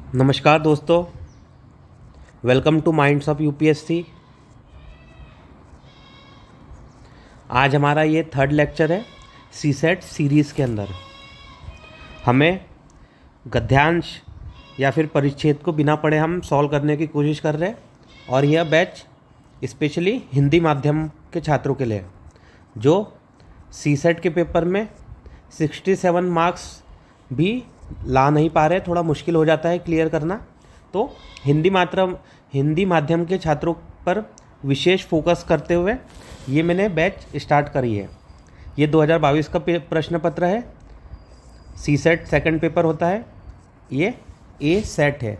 नमस्कार दोस्तों, welcome two minds of UPSC. आज हमारा ये थर्ड लेक्चर है सीसेट सीरीज़ के अंदर। हमें गद्यांश या फिर परिच्छेद को बिना पढ़े हम सॉल्व करने की कोशिश कर रहे हैं और यह बैच स्पेशली हिंदी माध्यम के छात्रों के लिए जो सीसेट के पेपर में 67 मार्क्स भी ला नहीं पा रहे, थोड़ा मुश्किल हो जाता है क्लियर करना। तो हिंदी माध्यम के छात्रों पर विशेष फोकस करते हुए ये मैंने बैच स्टार्ट करी है। ये 2022 का प्रश्न पत्र है। सी सेट सेकेंड पेपर होता है, ये ए सेट है।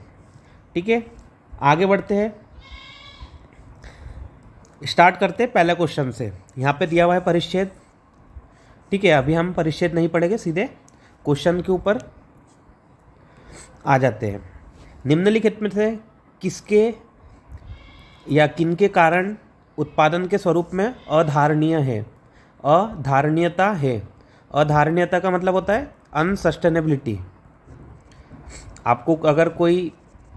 ठीक है, आगे बढ़ते हैं, स्टार्ट करते हैं पहले क्वेश्चन से। यहाँ पे दिया हुआ है परिच्छेद। ठीक है, अभी हम परिच्छेद नहीं पढ़ेंगे, सीधे क्वेश्चन के ऊपर आ जाते हैं। निम्नलिखित में से किसके या किनके कारण उत्पादन के स्वरूप में अधारणीय है? अधारणीयता है। अधारणीयता का मतलब होता है अनसस्टेनेबिलिटी। आपको अगर कोई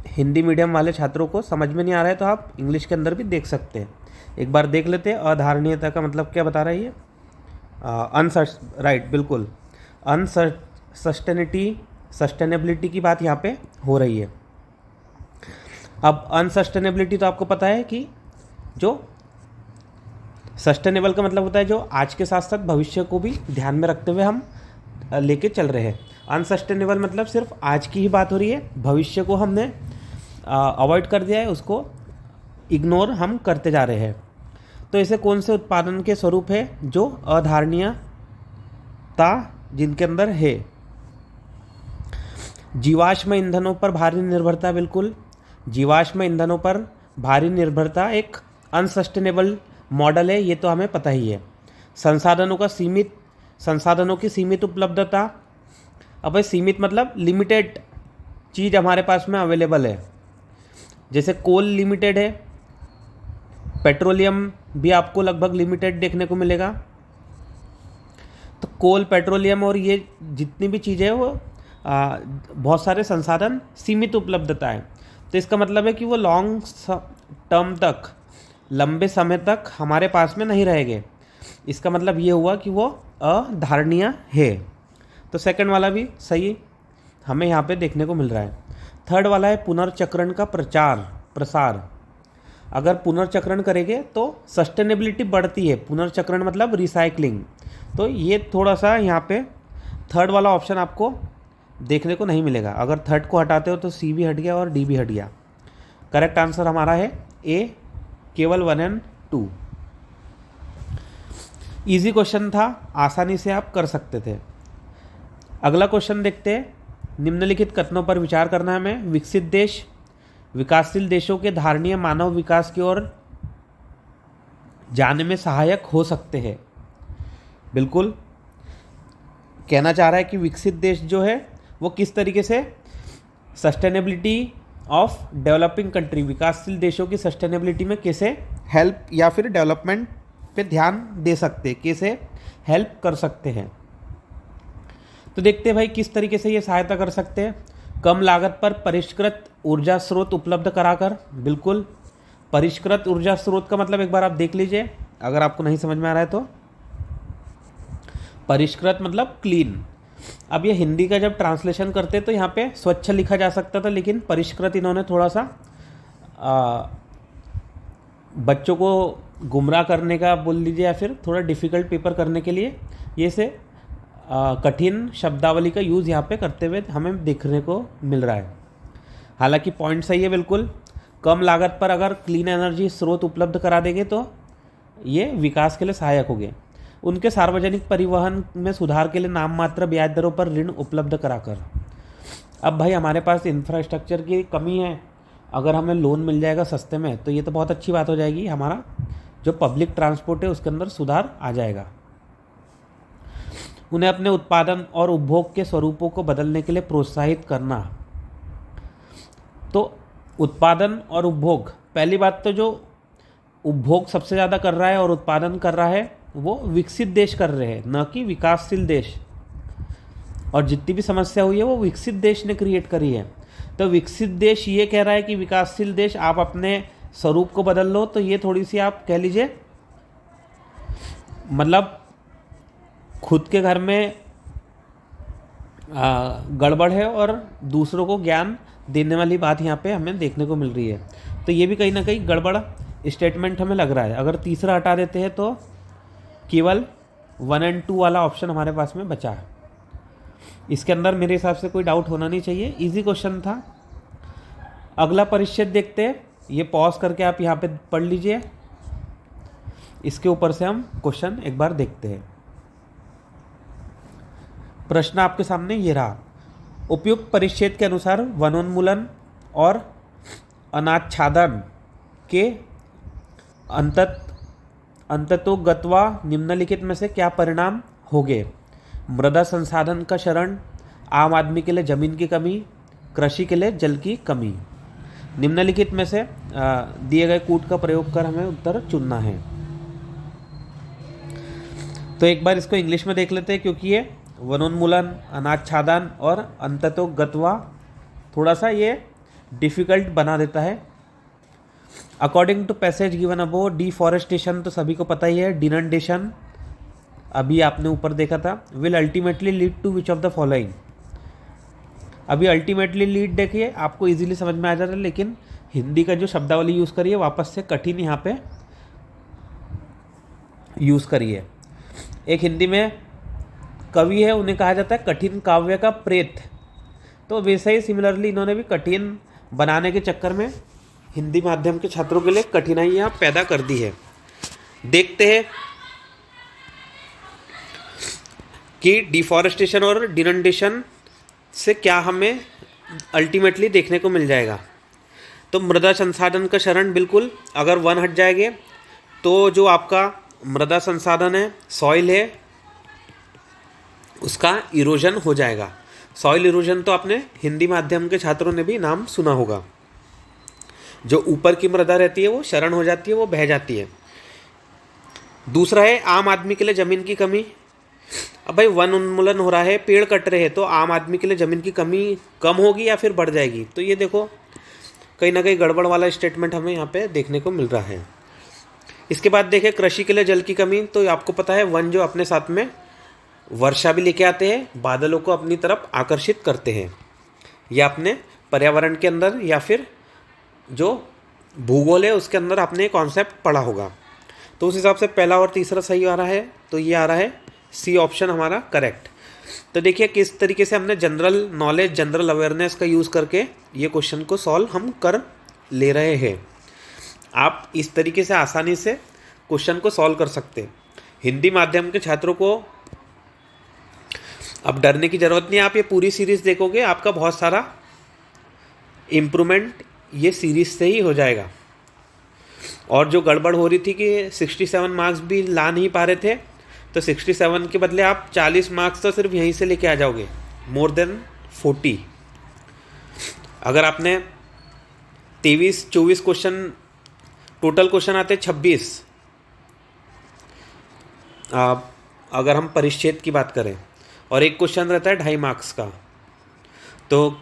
हिंदी मीडियम वाले छात्रों को समझ में नहीं आ रहा है तो आप इंग्लिश के अंदर भी देख सकते हैं। एक बार देख लेते हैं अधारणीयता का मतलब क्या बता रहा है ये। राइट, बिल्कुल सस्टेनेबिलिटी की बात यहाँ पे हो रही है। अब अनसस्टेनेबिलिटी तो आपको पता है कि जो सस्टेनेबल का मतलब होता है जो आज के साथ साथ भविष्य को भी ध्यान में रखते हुए हम लेके चल रहे हैं। अनसस्टेनेबल मतलब सिर्फ आज की ही बात हो रही है, भविष्य को हमने अवॉइड कर दिया है, उसको इग्नोर हम करते जा रहे हैं। तो ऐसे कौन से उत्पादन के स्वरूप है जो अधारणीयता जिनके अंदर है? जीवाश्म ईंधनों पर भारी निर्भरता। बिल्कुल, जीवाश्म ईंधनों पर भारी निर्भरता एक अनसस्टेनेबल मॉडल है, ये तो हमें पता ही है। संसाधनों की सीमित उपलब्धता। अब भाई सीमित मतलब लिमिटेड चीज़ हमारे पास में अवेलेबल है। जैसे कोल लिमिटेड है, पेट्रोलियम भी आपको लगभग लिमिटेड देखने को मिलेगा। तो कोल, पेट्रोलियम और ये जितनी भी चीज़ें हैं वो बहुत सारे संसाधन सीमित उपलब्धता है। तो इसका मतलब है कि वो लॉन्ग टर्म तक, लंबे समय तक हमारे पास में नहीं रहेंगे। इसका मतलब ये हुआ कि वो अधारणीय है। तो सेकंड वाला भी सही हमें यहाँ पे देखने को मिल रहा है। थर्ड वाला है पुनर्चक्रण का प्रसार। अगर पुनर्चक्रण करेंगे तो सस्टेनेबिलिटी बढ़ती है। पुनर्चक्रण मतलब रिसाइकलिंग। तो ये थोड़ा सा यहाँ पे थर्ड वाला ऑप्शन आपको देखने को नहीं मिलेगा। अगर थर्ड को हटाते हो तो सी भी हट गया और डी भी हट गया। करेक्ट आंसर हमारा है ए, केवल 1 और 2। इजी क्वेश्चन था, आसानी से आप कर सकते थे। अगला क्वेश्चन देखते हैं। निम्नलिखित कथनों पर विचार करना है हमें। विकसित देश विकासशील देशों के धारणीय मानव विकास की ओर जाने में सहायक हो सकते हैं। बिल्कुल, कहना चाह रहा है कि विकसित देश जो है वो किस तरीके से सस्टेनेबिलिटी ऑफ डेवलपिंग कंट्री, विकासशील देशों की सस्टेनेबिलिटी में कैसे हेल्प या फिर डेवलपमेंट पे ध्यान दे सकते हैं, कैसे हेल्प कर सकते हैं। तो देखते हैं भाई किस तरीके से ये सहायता कर सकते हैं। कम लागत पर परिष्कृत ऊर्जा स्रोत उपलब्ध कराकर। बिल्कुल, परिष्कृत ऊर्जा स्रोत का मतलब एक बार आप देख लीजिए अगर आपको नहीं समझ में आ रहा है तो। परिष्कृत मतलब क्लीन। अब ये हिंदी का जब ट्रांसलेशन करते तो यहाँ पे स्वच्छ लिखा जा सकता था, लेकिन परिष्कृत इन्होंने थोड़ा सा बच्चों को गुमराह करने का बोल लीजिए या फिर थोड़ा डिफ़िकल्ट पेपर करने के लिए ये से कठिन शब्दावली का यूज़ यहाँ पे करते हुए हमें देखने को मिल रहा है। हालांकि पॉइंट सही है बिल्कुल। कम लागत पर अगर क्लीन एनर्जी स्रोत उपलब्ध करा देंगे तो ये विकास के लिए सहायक होंगे। उनके सार्वजनिक परिवहन में सुधार के लिए नाम मात्र ब्याज दरों पर ऋण उपलब्ध कराकर। अब भाई हमारे पास इंफ्रास्ट्रक्चर की कमी है, अगर हमें लोन मिल जाएगा सस्ते में तो ये तो बहुत अच्छी बात हो जाएगी। हमारा जो पब्लिक ट्रांसपोर्ट है उसके अंदर सुधार आ जाएगा। उन्हें अपने उत्पादन और उपभोग के स्वरूपों को बदलने के लिए प्रोत्साहित करना। तो उत्पादन और उपभोग, पहली बात तो जो उपभोग सबसे ज़्यादा कर रहा है और उत्पादन कर रहा है वो विकसित देश कर रहे हैं, न कि विकासशील देश। और जितनी भी समस्या हुई है वो विकसित देश ने क्रिएट करी है। तो विकसित देश ये कह रहा है कि विकासशील देश आप अपने स्वरूप को बदल लो, तो ये थोड़ी सी आप कह लीजिए मतलब खुद के घर में गड़बड़ है और दूसरों को ज्ञान देने वाली बात यहाँ पे हमें देखने को मिल रही है। तो ये भी कहीं ना कहीं गड़बड़ स्टेटमेंट हमें लग रहा है। अगर तीसरा हटा देते हैं तो केवल 1 और 2 वाला ऑप्शन हमारे पास में बचा है। इसके अंदर मेरे हिसाब से कोई डाउट होना नहीं चाहिए, इजी क्वेश्चन था। अगला परिच्छेद देखते हैं, ये पॉज करके आप यहाँ पे पढ़ लीजिए। इसके ऊपर से हम क्वेश्चन एक बार देखते हैं। प्रश्न आपके सामने ये रहा, उपयुक्त परिच्छेद के अनुसार वनोन्मूलन और अनाच्छादन के अंततोगत्वा निम्नलिखित में से क्या परिणाम होंगे? मृदा संसाधन का क्षरण, आम आदमी के लिए जमीन की कमी, कृषि के लिए जल की कमी। निम्नलिखित में से दिए गए कूट का प्रयोग कर हमें उत्तर चुनना है। तो एक बार इसको इंग्लिश में देख लेते हैं, क्योंकि ये वनोन्मूलन, अनाच्छादन और अंततोगत्वा थोड़ा सा ये डिफ़िकल्ट बना देता है। According to passage given above, deforestation तो सभी को पता ही है, डिनंडेशन अभी आपने ऊपर देखा था, will ultimately lead to which of the following. अभी अल्टीमेटली लीड देखिए आपको इजीली समझ में आ जाता है, लेकिन हिंदी का जो शब्दावली यूज़ करिए वापस से कठिन यहाँ पे यूज़ करिए। एक हिंदी में कवि है, उन्हें कहा जाता है कठिन काव्य का प्रेत। तो वैसे ही सिमिलरली इन्होंने भी कठिन बनाने के चक्कर में हिंदी माध्यम के छात्रों के लिए कठिनाइयाँ पैदा कर दी है। देखते हैं कि डिफॉरेस्टेशन और डिनंडेशन से क्या हमें अल्टीमेटली देखने को मिल जाएगा। तो मृदा संसाधन का क्षरण, बिल्कुल अगर 1 हट जाएंगे तो जो आपका मृदा संसाधन है, सॉइल है, उसका इरोजन हो जाएगा। सॉइल इरोजन तो आपने हिंदी माध्यम के छात्रों ने भी नाम सुना होगा। जो ऊपर की मृदा रहती है वो क्षरण हो जाती है, वो बह जाती है। दूसरा है आम आदमी के लिए ज़मीन की कमी। अब भाई वन उन्मूलन हो रहा है, पेड़ कट रहे हैं, तो आम आदमी के लिए ज़मीन की कमी कम होगी या फिर बढ़ जाएगी? तो ये देखो कहीं ना कहीं गड़बड़ वाला स्टेटमेंट हमें यहाँ पे देखने को मिल रहा है। इसके बाद देखें कृषि के लिए जल की कमी। तो आपको पता है वन जो अपने साथ में वर्षा भी लेके आते हैं, बादलों को अपनी तरफ आकर्षित करते हैं। या अपने पर्यावरण के अंदर या फिर जो भूगोल है उसके अंदर आपने कॉन्सेप्ट पढ़ा होगा। तो उस हिसाब से पहला और तीसरा सही आ रहा है, तो ये आ रहा है सी ऑप्शन हमारा करेक्ट। तो देखिए किस तरीके से हमने जनरल नॉलेज, जनरल अवेयरनेस का यूज़ करके ये क्वेश्चन को सॉल्व हम कर ले रहे हैं। आप इस तरीके से आसानी से क्वेश्चन को सॉल्व कर सकते हैं। हिंदी माध्यम के छात्रों को अब डरने की ज़रूरत नहीं है। आप ये पूरी सीरीज़ देखोगे, आपका बहुत सारा इम्प्रूवमेंट ये सीरीज़ से ही हो जाएगा। और जो गड़बड़ हो रही थी कि 67 मार्क्स भी ला नहीं पा रहे थे, तो 67 के बदले आप 40 मार्क्स तो सिर्फ यहीं से लेके आ जाओगे, मोर देन 40। अगर आपने 23-24 क्वेश्चन, टोटल क्वेश्चन आते 26, अगर हम परिच्छेद की बात करें, और एक क्वेश्चन रहता है 2.5 मार्क्स का, तो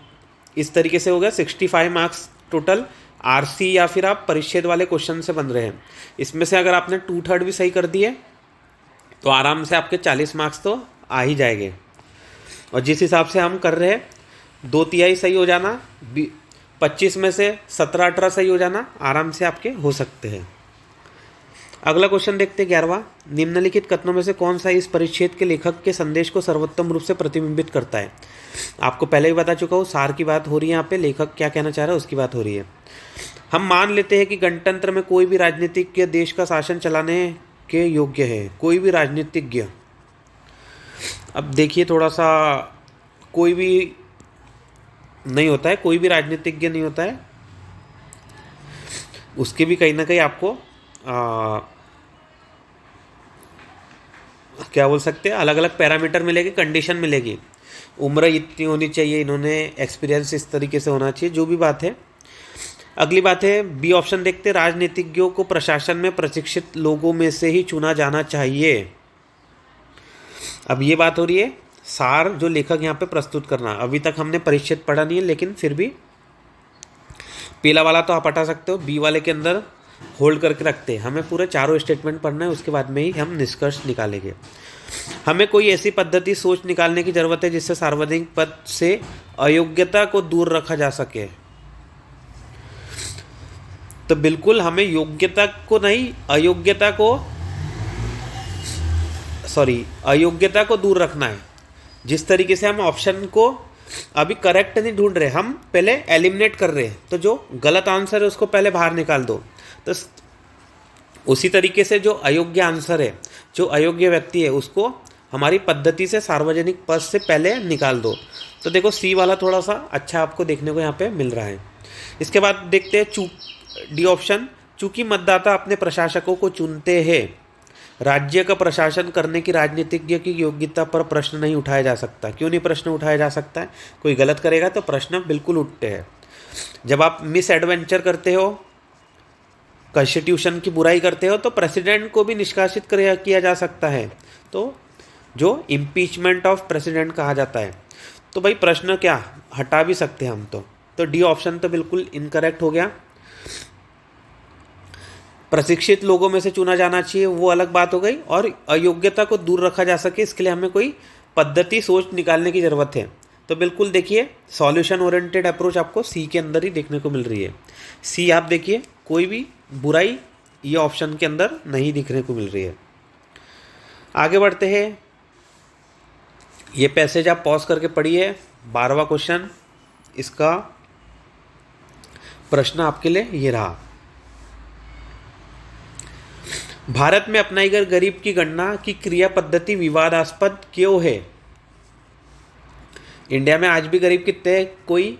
इस तरीके से हो गया 65 मार्क्स टोटल आरसी या फिर आप परिच्छेद वाले क्वेश्चन से बन रहे हैं। इसमें से अगर आपने 2/3 भी सही कर दिए तो आराम से आपके 40 मार्क्स तो आ ही जाएंगे। और जिस हिसाब से हम कर रहे हैं 2/3 सही हो जाना, 25 में से 17-18 सही हो जाना आराम से आपके हो सकते हैं। अगला क्वेश्चन देखते हैं 11वां। निम्नलिखित कथनों में से कौन सा इस परिच्छेद के लेखक के संदेश को सर्वोत्तम रूप से प्रतिबिंबित करता है? आपको पहले ही बता चुका हूँ, सार की बात हो रही है यहाँ पे, लेखक क्या कहना चाह रहा है उसकी बात हो रही है। हम मान लेते हैं कि गणतंत्र में कोई भी राजनीतिज्ञ देश का शासन चलाने के योग्य है। कोई भी राजनीतिज्ञ, अब देखिए थोड़ा सा, कोई भी नहीं होता है, कोई भी राजनीतिज्ञ नहीं होता है, उसके भी कहीं ना कहीं आपको क्या बोल सकते हैं, अलग अलग पैरामीटर मिलेगी, कंडीशन मिलेगी। उम्र इतनी होनी चाहिए, इन्होंने एक्सपीरियंस इस तरीके से होना चाहिए, जो भी बात है। अगली बात है बी ऑप्शन देखते हैं, राजनीतिज्ञों को प्रशासन में प्रशिक्षित लोगों में से ही चुना जाना चाहिए। अब ये बात हो रही है सार जो लेखक यहाँ पे प्रस्तुत करना। अभी तक हमने परिच्छेद पढ़ा नहीं है, लेकिन फिर भी पहला वाला तो आप हटा सकते हो, बी वाले के अंदर होल्ड करके रखते हैं। हमें पूरे चारों स्टेटमेंट पढ़ना है, उसके बाद में ही हम निष्कर्ष निकालेंगे। हमें कोई ऐसी पद्धति सोच निकालने की जरूरत है जिससे सार्वजनिक पद से अयोग्यता को दूर रखा जा सके। तो बिल्कुल हमें योग्यता को नहीं, अयोग्यता को दूर रखना है। जिस तरीके से हम ऑप्शन को अभी करेक्ट नहीं ढूंढ रहे, हम पहले एलिमिनेट कर रहे हैं, तो जो गलत आंसर है उसको पहले बाहर निकाल दो। तो उसी तरीके से जो अयोग्य आंसर है, जो अयोग्य व्यक्ति है, उसको हमारी पद्धति से सार्वजनिक पद से पहले निकाल दो। तो देखो सी वाला थोड़ा सा अच्छा आपको देखने को यहाँ पे मिल रहा है। इसके बाद देखते हैं डी ऑप्शन, चूंकि मतदाता अपने प्रशासकों को चुनते हैं, राज्य का प्रशासन करने की राजनीतिज्ञ की योग्यता पर प्रश्न नहीं उठाया जा सकता। क्यों नहीं प्रश्न उठाया जा सकता है? कोई गलत करेगा तो प्रश्न बिल्कुल उठते हैं। जब आप मिस एडवेंचर करते हो, कॉन्स्टिट्यूशन की बुराई करते हो, तो प्रेसिडेंट को भी निष्कासित किया जा सकता है, तो जो इम्पीचमेंट ऑफ प्रेसिडेंट कहा जाता है। तो भाई प्रश्न क्या हटा भी सकते हैं हम। तो डी ऑप्शन तो बिल्कुल इनकरेक्ट हो गया। प्रशिक्षित लोगों में से चुना जाना चाहिए, वो अलग बात हो गई। और अयोग्यता को दूर रखा जा सके, इसके लिए हमें कोई पद्धति सोच निकालने की ज़रूरत है। तो बिल्कुल देखिए सॉल्यूशन ओरिएंटेड अप्रोच आपको सी के अंदर ही देखने को मिल रही है। सी आप देखिए, कोई भी बुराई ये ऑप्शन के अंदर नहीं दिखने को मिल रही है। आगे बढ़ते हैं, ये पैसेज आप पॉज करके पढ़िए। 12वां क्वेश्चन, इसका प्रश्न आपके लिए ये रहा। भारत में अपनाई गई गरीब की गणना की क्रिया पद्धति विवादास्पद क्यों है? इंडिया में आज भी गरीब कितने हैं, कोई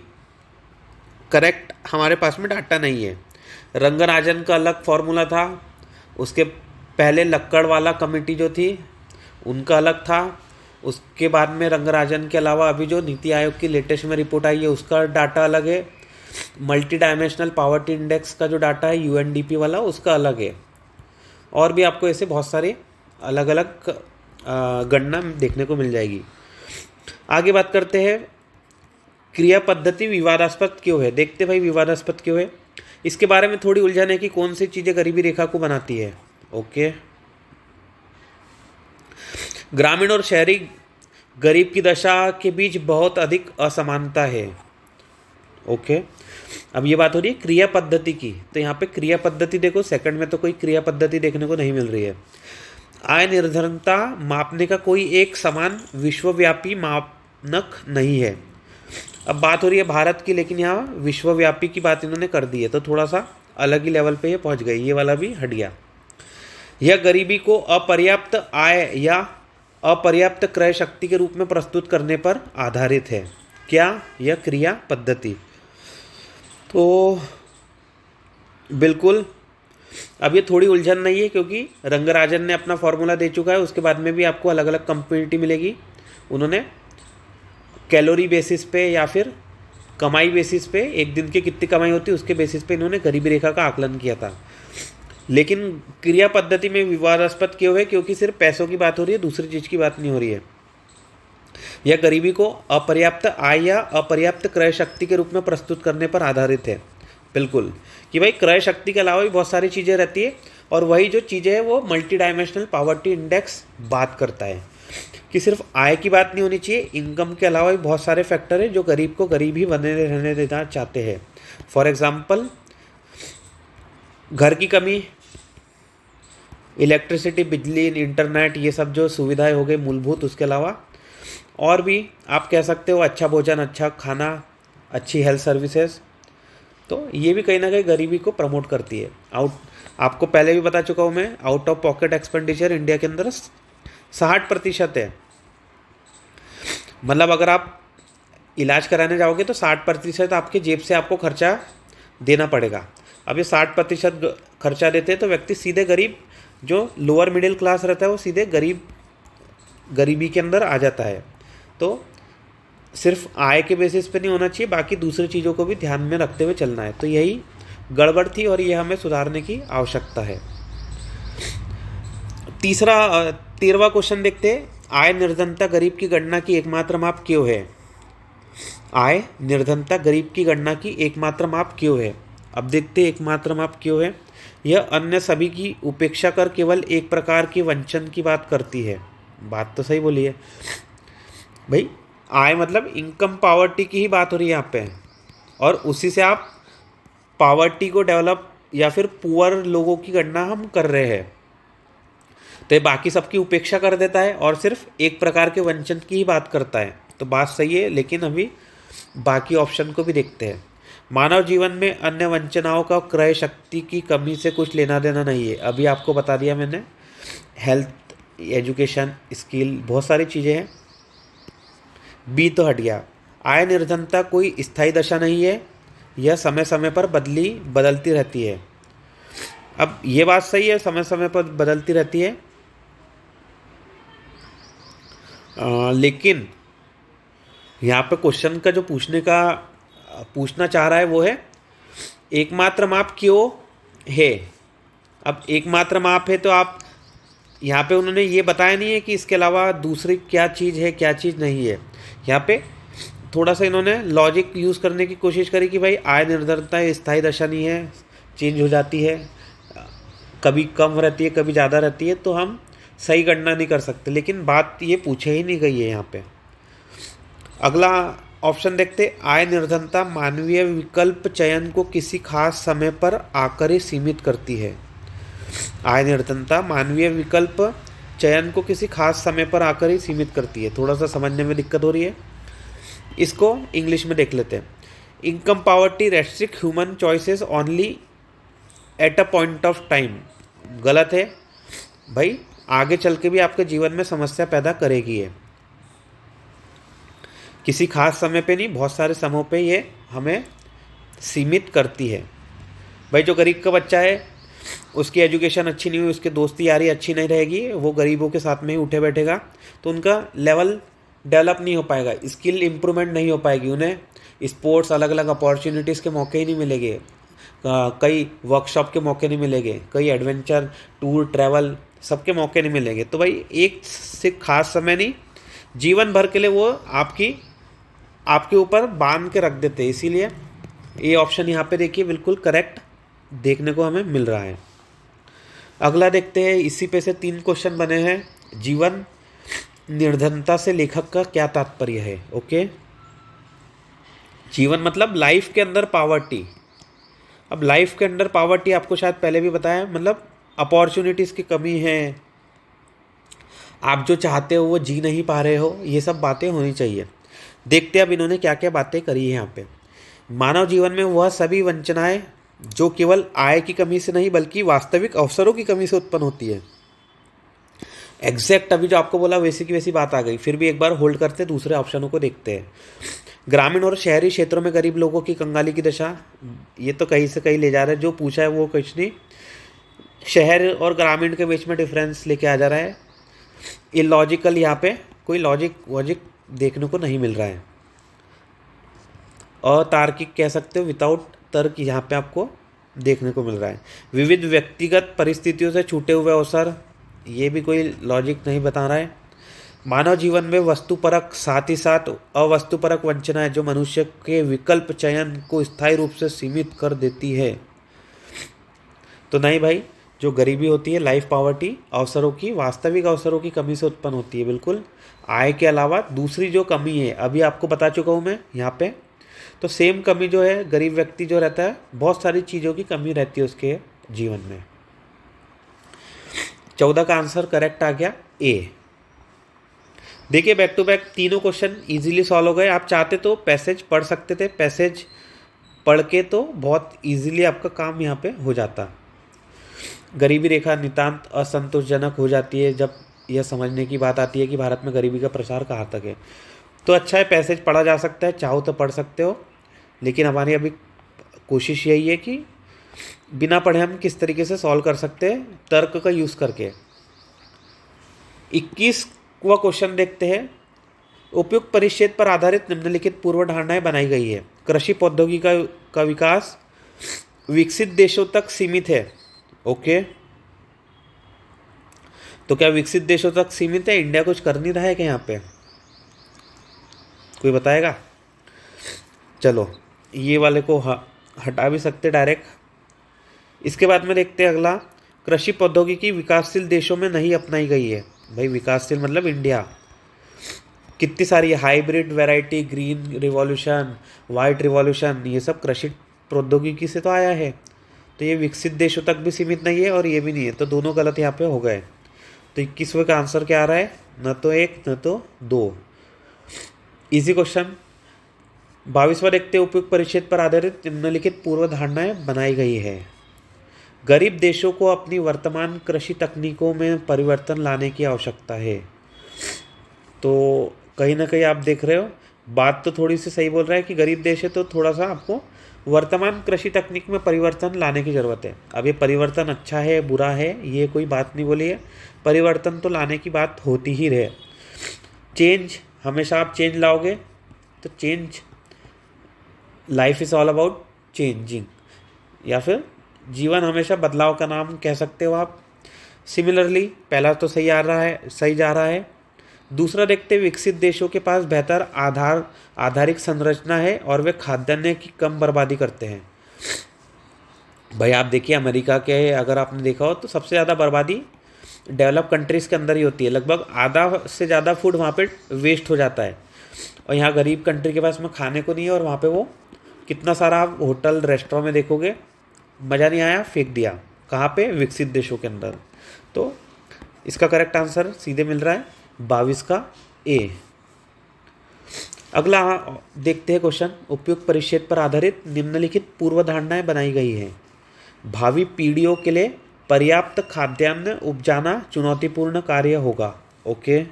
करेक्ट हमारे पास में डाटा नहीं है। रंगराजन का अलग फॉर्मूला था, उसके पहले लक्कड़ वाला कमेटी जो थी उनका अलग था, उसके बाद में रंगराजन के अलावा अभी जो नीति आयोग की लेटेस्ट में रिपोर्ट आई है उसका डाटा अलग है। मल्टी डायमेंशनल पावर्टी इंडेक्स का जो डाटा है यूएनडीपी वाला, उसका अलग है। और भी आपको ऐसे बहुत सारे अलग अलग गणना देखने को मिल जाएगी। आगे बात करते हैं, क्रिया पद्धति विवादास्पद क्यों है। देखते भाई विवादास्पद क्यों है, इसके बारे में थोड़ी उलझन है कि कौन सी चीज़ें गरीबी रेखा को बनाती है। ओके, ग्रामीण और शहरी गरीब की दशा के बीच बहुत अधिक असमानता है। ओके, अब ये बात हो रही है क्रिया पद्धति की, तो यहाँ पे क्रिया पद्धति देखो, सेकंड में तो कोई क्रिया पद्धति देखने को नहीं मिल रही है। आय निर्धनता मापने का कोई एक समान विश्वव्यापी मानक नहीं है। अब बात हो रही है भारत की, लेकिन यहाँ विश्वव्यापी की बात इन्होंने कर दी है, तो थोड़ा सा अलग ही लेवल पे ये पहुँच गई, ये वाला भी हट गया। यह गरीबी को अपर्याप्त आय या अपर्याप्त क्रय शक्ति के रूप में प्रस्तुत करने पर आधारित है। क्या? यह क्रिया पद्धति। तो बिल्कुल अब ये थोड़ी उलझन नहीं है, क्योंकि रंगराजन ने अपना फॉर्मूला दे चुका है। उसके बाद में भी आपको अलग अलग कंपैरिटी मिलेगी। उन्होंने कैलोरी बेसिस पे या फिर कमाई बेसिस पे, एक दिन की कितनी कमाई होती है उसके बेसिस पे इन्होंने गरीबी रेखा का आकलन किया था। लेकिन क्रिया पद्धति में विवादास्पद क्यों है? क्योंकि सिर्फ पैसों की बात हो रही है, दूसरी चीज़ की बात नहीं हो रही है। यह गरीबी को अपर्याप्त आय या अपर्याप्त क्रय शक्ति के रूप में प्रस्तुत करने पर आधारित है। बिल्कुल, कि भाई क्रय शक्ति के अलावा भी बहुत सारी चीज़ें रहती है, और वही जो चीज़ें हैं वो मल्टी डायमेंशनल पावर्टी इंडेक्स बात करता है कि सिर्फ आय की बात नहीं होनी चाहिए, इनकम के अलावा भी बहुत सारे फैक्टर हैं जो गरीब को गरीब ही बने रहने देना चाहते हैं। फॉर एग्जाम्पल, घर की कमी, इलेक्ट्रिसिटी, बिजली, इंटरनेट, ये सब जो सुविधाएं हो गई मूलभूत, उसके अलावा और भी आप कह सकते हो अच्छा भोजन, अच्छा खाना, अच्छी हेल्थ सर्विसेज, तो ये भी कहीं ना कहीं गरीबी को प्रमोट करती है। आपको पहले भी बता चुका हूँ मैं, out of pocket expenditure India के अंदर 60% है। मतलब अगर आप इलाज कराने जाओगे तो 60% आपके जेब से आपको खर्चा देना पड़ेगा। अब ये 60% खर्चा देते हैं तो व्यक्ति सीधे गरीब, जो लोअर मिडिल क्लास रहता है वो सीधे गरीबी के अंदर आ जाता है। तो सिर्फ आय के बेसिस पे नहीं होना चाहिए, बाकी दूसरी चीज़ों को भी ध्यान में रखते हुए चलना है। तो यही गड़बड़ थी और ये हमें सुधारने की आवश्यकता है। 13वां क्वेश्चन देखते हैं, आय निर्धनता गरीब की गणना की एकमात्र माप क्यों है? आय निर्धनता गरीब की गणना की एकमात्र माप क्यों है? अब देखते हैं एकमात्र माप क्यों है। यह अन्य सभी की उपेक्षा कर केवल एक प्रकार की वंचन की बात करती है। बात तो सही बोली है भाई। आय मतलब इनकम पावर्टी की ही बात हो रही है यहाँ पे, और उसी से आप पावर्टी को डेवलप या फिर पुअर लोगों की गणना हम कर रहे हैं। तो ये बाकी सबकी उपेक्षा कर देता है और सिर्फ एक प्रकार के वंचन की ही बात करता है। तो बात सही है, लेकिन अभी बाकी ऑप्शन को भी देखते हैं। मानव जीवन में अन्य वंचनाओं का क्रय शक्ति की कमी से कुछ लेना देना नहीं है। अभी आपको बता दिया मैंने, हेल्थ, एजुकेशन, स्किल, बहुत सारी चीज़ें हैं। बी तो हट गया। आय निर्धनता कोई स्थायी दशा नहीं है, यह समय समय पर बदलती रहती है। अब ये बात सही है, समय समय पर बदलती रहती है, लेकिन यहाँ पे क्वेश्चन का जो पूछना चाह रहा है वो है एकमात्र माप क्यों है। अब एकमात्र माप है तो आप यहाँ पे उन्होंने ये बताया नहीं है कि इसके अलावा दूसरी क्या चीज़ है, क्या चीज़ नहीं है। यहाँ पे थोड़ा सा इन्होंने लॉजिक यूज़ करने की कोशिश करी कि भाई आय निर्धनता स्थायी दशा नहीं है, चेंज हो जाती है, कभी कम रहती है, कभी ज़्यादा रहती है, तो हम सही गणना नहीं कर सकते। लेकिन बात ये पूछे ही नहीं गई है यहाँ पे। अगला ऑप्शन देखते, आय निर्धनता मानवीय विकल्प चयन को किसी खास समय पर आकर ही सीमित करती है। आय निर्धनता मानवीय विकल्प चयन को किसी खास समय पर आकर ही सीमित करती है। थोड़ा सा समझने में दिक्कत हो रही है, इसको इंग्लिश में देख लेते हैं। Income poverty restrict human choices only at a point of time. गलत है भाई, आगे चल के भी आपके जीवन में समस्या पैदा करेगी ये। किसी खास समय पे नहीं, बहुत सारे समयों पे ये हमें सीमित करती है। भाई जो गरीब का बच्चा है, उसकी एजुकेशन अच्छी नहीं हुई, उसके दोस्ती यारी अच्छी नहीं रहेगी, वो गरीबों के साथ में ही उठे बैठेगा, तो उनका लेवल डेवलप नहीं हो पाएगा, स्किल इम्प्रूवमेंट नहीं हो पाएगी, उन्हें स्पोर्ट्स, अलग अलग अपॉर्चुनिटीज़ के मौके ही नहीं मिलेंगे, कई वर्कशॉप के मौके नहीं मिलेंगे, कई एडवेंचर टूर ट्रैवल सबके मौके नहीं मिलेंगे। तो भाई एक से खास समय नहीं, जीवन भर के लिए वो आपके ऊपर बांध के रख देते हैं। इसीलिए ये ऑप्शन यहाँ पे देखिए बिल्कुल करेक्ट देखने को हमें मिल रहा है। अगला देखते हैं, इसी पे से 3 क्वेश्चन बने हैं। जीवन निर्धनता से लेखक का क्या तात्पर्य है? ओके, जीवन मतलब लाइफ के अंदर पावर्टी। अब लाइफ के अंदर पावर्टी आपको शायद पहले भी बताया, मतलब अपॉर्चुनिटीज़ की कमी है, आप जो चाहते हो वो जी नहीं पा रहे हो, ये सब बातें होनी चाहिए। देखते हैं अब इन्होंने क्या क्या बातें करी है यहाँ पे। मानव जीवन में वह सभी वंचनाएं जो केवल आय की कमी से नहीं बल्कि वास्तविक अवसरों की कमी से उत्पन्न होती है। एग्जैक्ट अभी जो आपको बोला वैसी की वैसी बात आ गई। फिर भी एक बार होल्ड करते दूसरे ऑप्शनों को देखते हैं। ग्रामीण और शहरी क्षेत्रों में गरीब लोगों की कंगाली की दशा, ये तो कहीं से कहीं ले जा रहा है। जो पूछा है वो कुछ नहीं, शहर और ग्रामीण के बीच में डिफरेंस लेके आ जा रहा है। इलॉजिकल, यहाँ पे कोई लॉजिक देखने को नहीं मिल रहा है। अतार्किक कह सकते हो, विदाउट तर्क यहाँ पे आपको देखने को मिल रहा है। विविध व्यक्तिगत परिस्थितियों से छूटे हुए अवसर, ये भी कोई लॉजिक नहीं बता रहा है। मानव जीवन में वस्तुपरक साथ ही साथ अवस्तुपरक वंचना है जो मनुष्य के विकल्प चयन को स्थायी रूप से सीमित कर देती है। तो नहीं भाई, जो गरीबी होती है, लाइफ पावर्टी, अवसरों की, वास्तविक अवसरों की कमी से उत्पन्न होती है। बिल्कुल, आय के अलावा दूसरी जो कमी है अभी आपको बता चुका हूँ मैं यहाँ पे। तो सेम कमी जो है, गरीब व्यक्ति जो रहता है, बहुत सारी चीज़ों की कमी रहती है उसके जीवन में। 14 का आंसर करेक्ट आ गया, ए। देखिए बैक टू बैक तीनों क्वेश्चन इजीली सॉल्व हो गए। आप चाहते तो पैसेज पढ़ सकते थे, पैसेज पढ़ के तो बहुत इजीली आपका काम यहाँ पे हो जाता। गरीबी रेखा नितांत असंतोषजनक हो जाती है जब यह समझने की बात आती है कि भारत में गरीबी का प्रसार कहाँ तक है। तो अच्छा है, पैसेज पढ़ा जा सकता है, चाहो तो पढ़ सकते हो, लेकिन हमारी अभी कोशिश यही है कि बिना पढ़े हम किस तरीके से सॉल्व कर सकते हैं, तर्क का यूज़ करके। 21वां क्वेश्चन देखते हैं। उपयुक्त परिच्छेद पर आधारित निम्नलिखित पूर्व धारणाएं बनाई गई है। कृषि प्रौद्योगिकी का विकास विकसित देशों तक सीमित है। ओके, तो क्या विकसित देशों तक सीमित है? इंडिया कुछ कर नहीं रहा है क्या यहाँ पे? कोई बताएगा? चलो ये वाले को हटा भी सकते डायरेक्ट। इसके बाद में देखते हैं अगला, कृषि प्रौद्योगिकी विकासशील देशों में नहीं अपनाई गई है। भाई विकासशील मतलब इंडिया, कितनी सारी hybrid variety, green revolution, white revolution, ये सब कृषि प्रौद्योगिकी से तो आया है। तो ये विकसित देशों तक भी सीमित नहीं है और ये भी नहीं है, तो दोनों गलत यहाँ पे हो गए। तो 21वें का आंसर क्या आ रहा है? न तो 1 न तो 2। Easy question. 22वां देखते हैं, उपयुक्त परिच्छेद पर आधारित निम्नलिखित पूर्व धारणाएं बनाई गई है। गरीब देशों को अपनी वर्तमान कृषि तकनीकों में परिवर्तन लाने की आवश्यकता है। तो कहीं ना कहीं आप देख रहे हो, बात तो थोड़ी सी सही बोल रहा है कि गरीब देश है तो थोड़ा सा आपको वर्तमान कृषि तकनीक में परिवर्तन लाने की ज़रूरत है। अब ये परिवर्तन अच्छा है बुरा है ये कोई बात नहीं बोली है, परिवर्तन तो लाने की बात होती ही रहे। चेंज, हमेशा आप चेंज लाओगे तो change, life is all about changing, या फिर जीवन हमेशा बदलाव का नाम कह सकते हो आप। सिमिलरली पहला तो सही आ रहा है, सही जा रहा है। दूसरा देखते, विकसित देशों के पास बेहतर आधारिक संरचना है और वे खाद्यान्न की कम बर्बादी करते हैं। भाई आप देखिए अमेरिका के, अगर आपने देखा हो तो सबसे ज़्यादा बर्बादी डेवलप कंट्रीज़ के अंदर ही होती है। लगभग आधा से ज़्यादा फूड वहाँ पे वेस्ट हो जाता है, और यहाँ गरीब कंट्री के पास में खाने को नहीं है और वहाँ पे वो कितना सारा आप होटल रेस्टोरेंट में देखोगे, मज़ा नहीं आया फेंक दिया। कहाँ पे? विकसित देशों के अंदर। तो इसका करेक्ट आंसर सीधे मिल रहा है 22 का ए। अगला देखते हैं क्वेश्चन, उपयुक्त परिच्छेद पर आधारित निम्नलिखित पूर्व धारणाएं बनाई गई हैं। भावी पीढ़ियों के लिए पर्याप्त खाद्यान्न उपजाना चुनौतीपूर्ण कार्य होगा। ओके,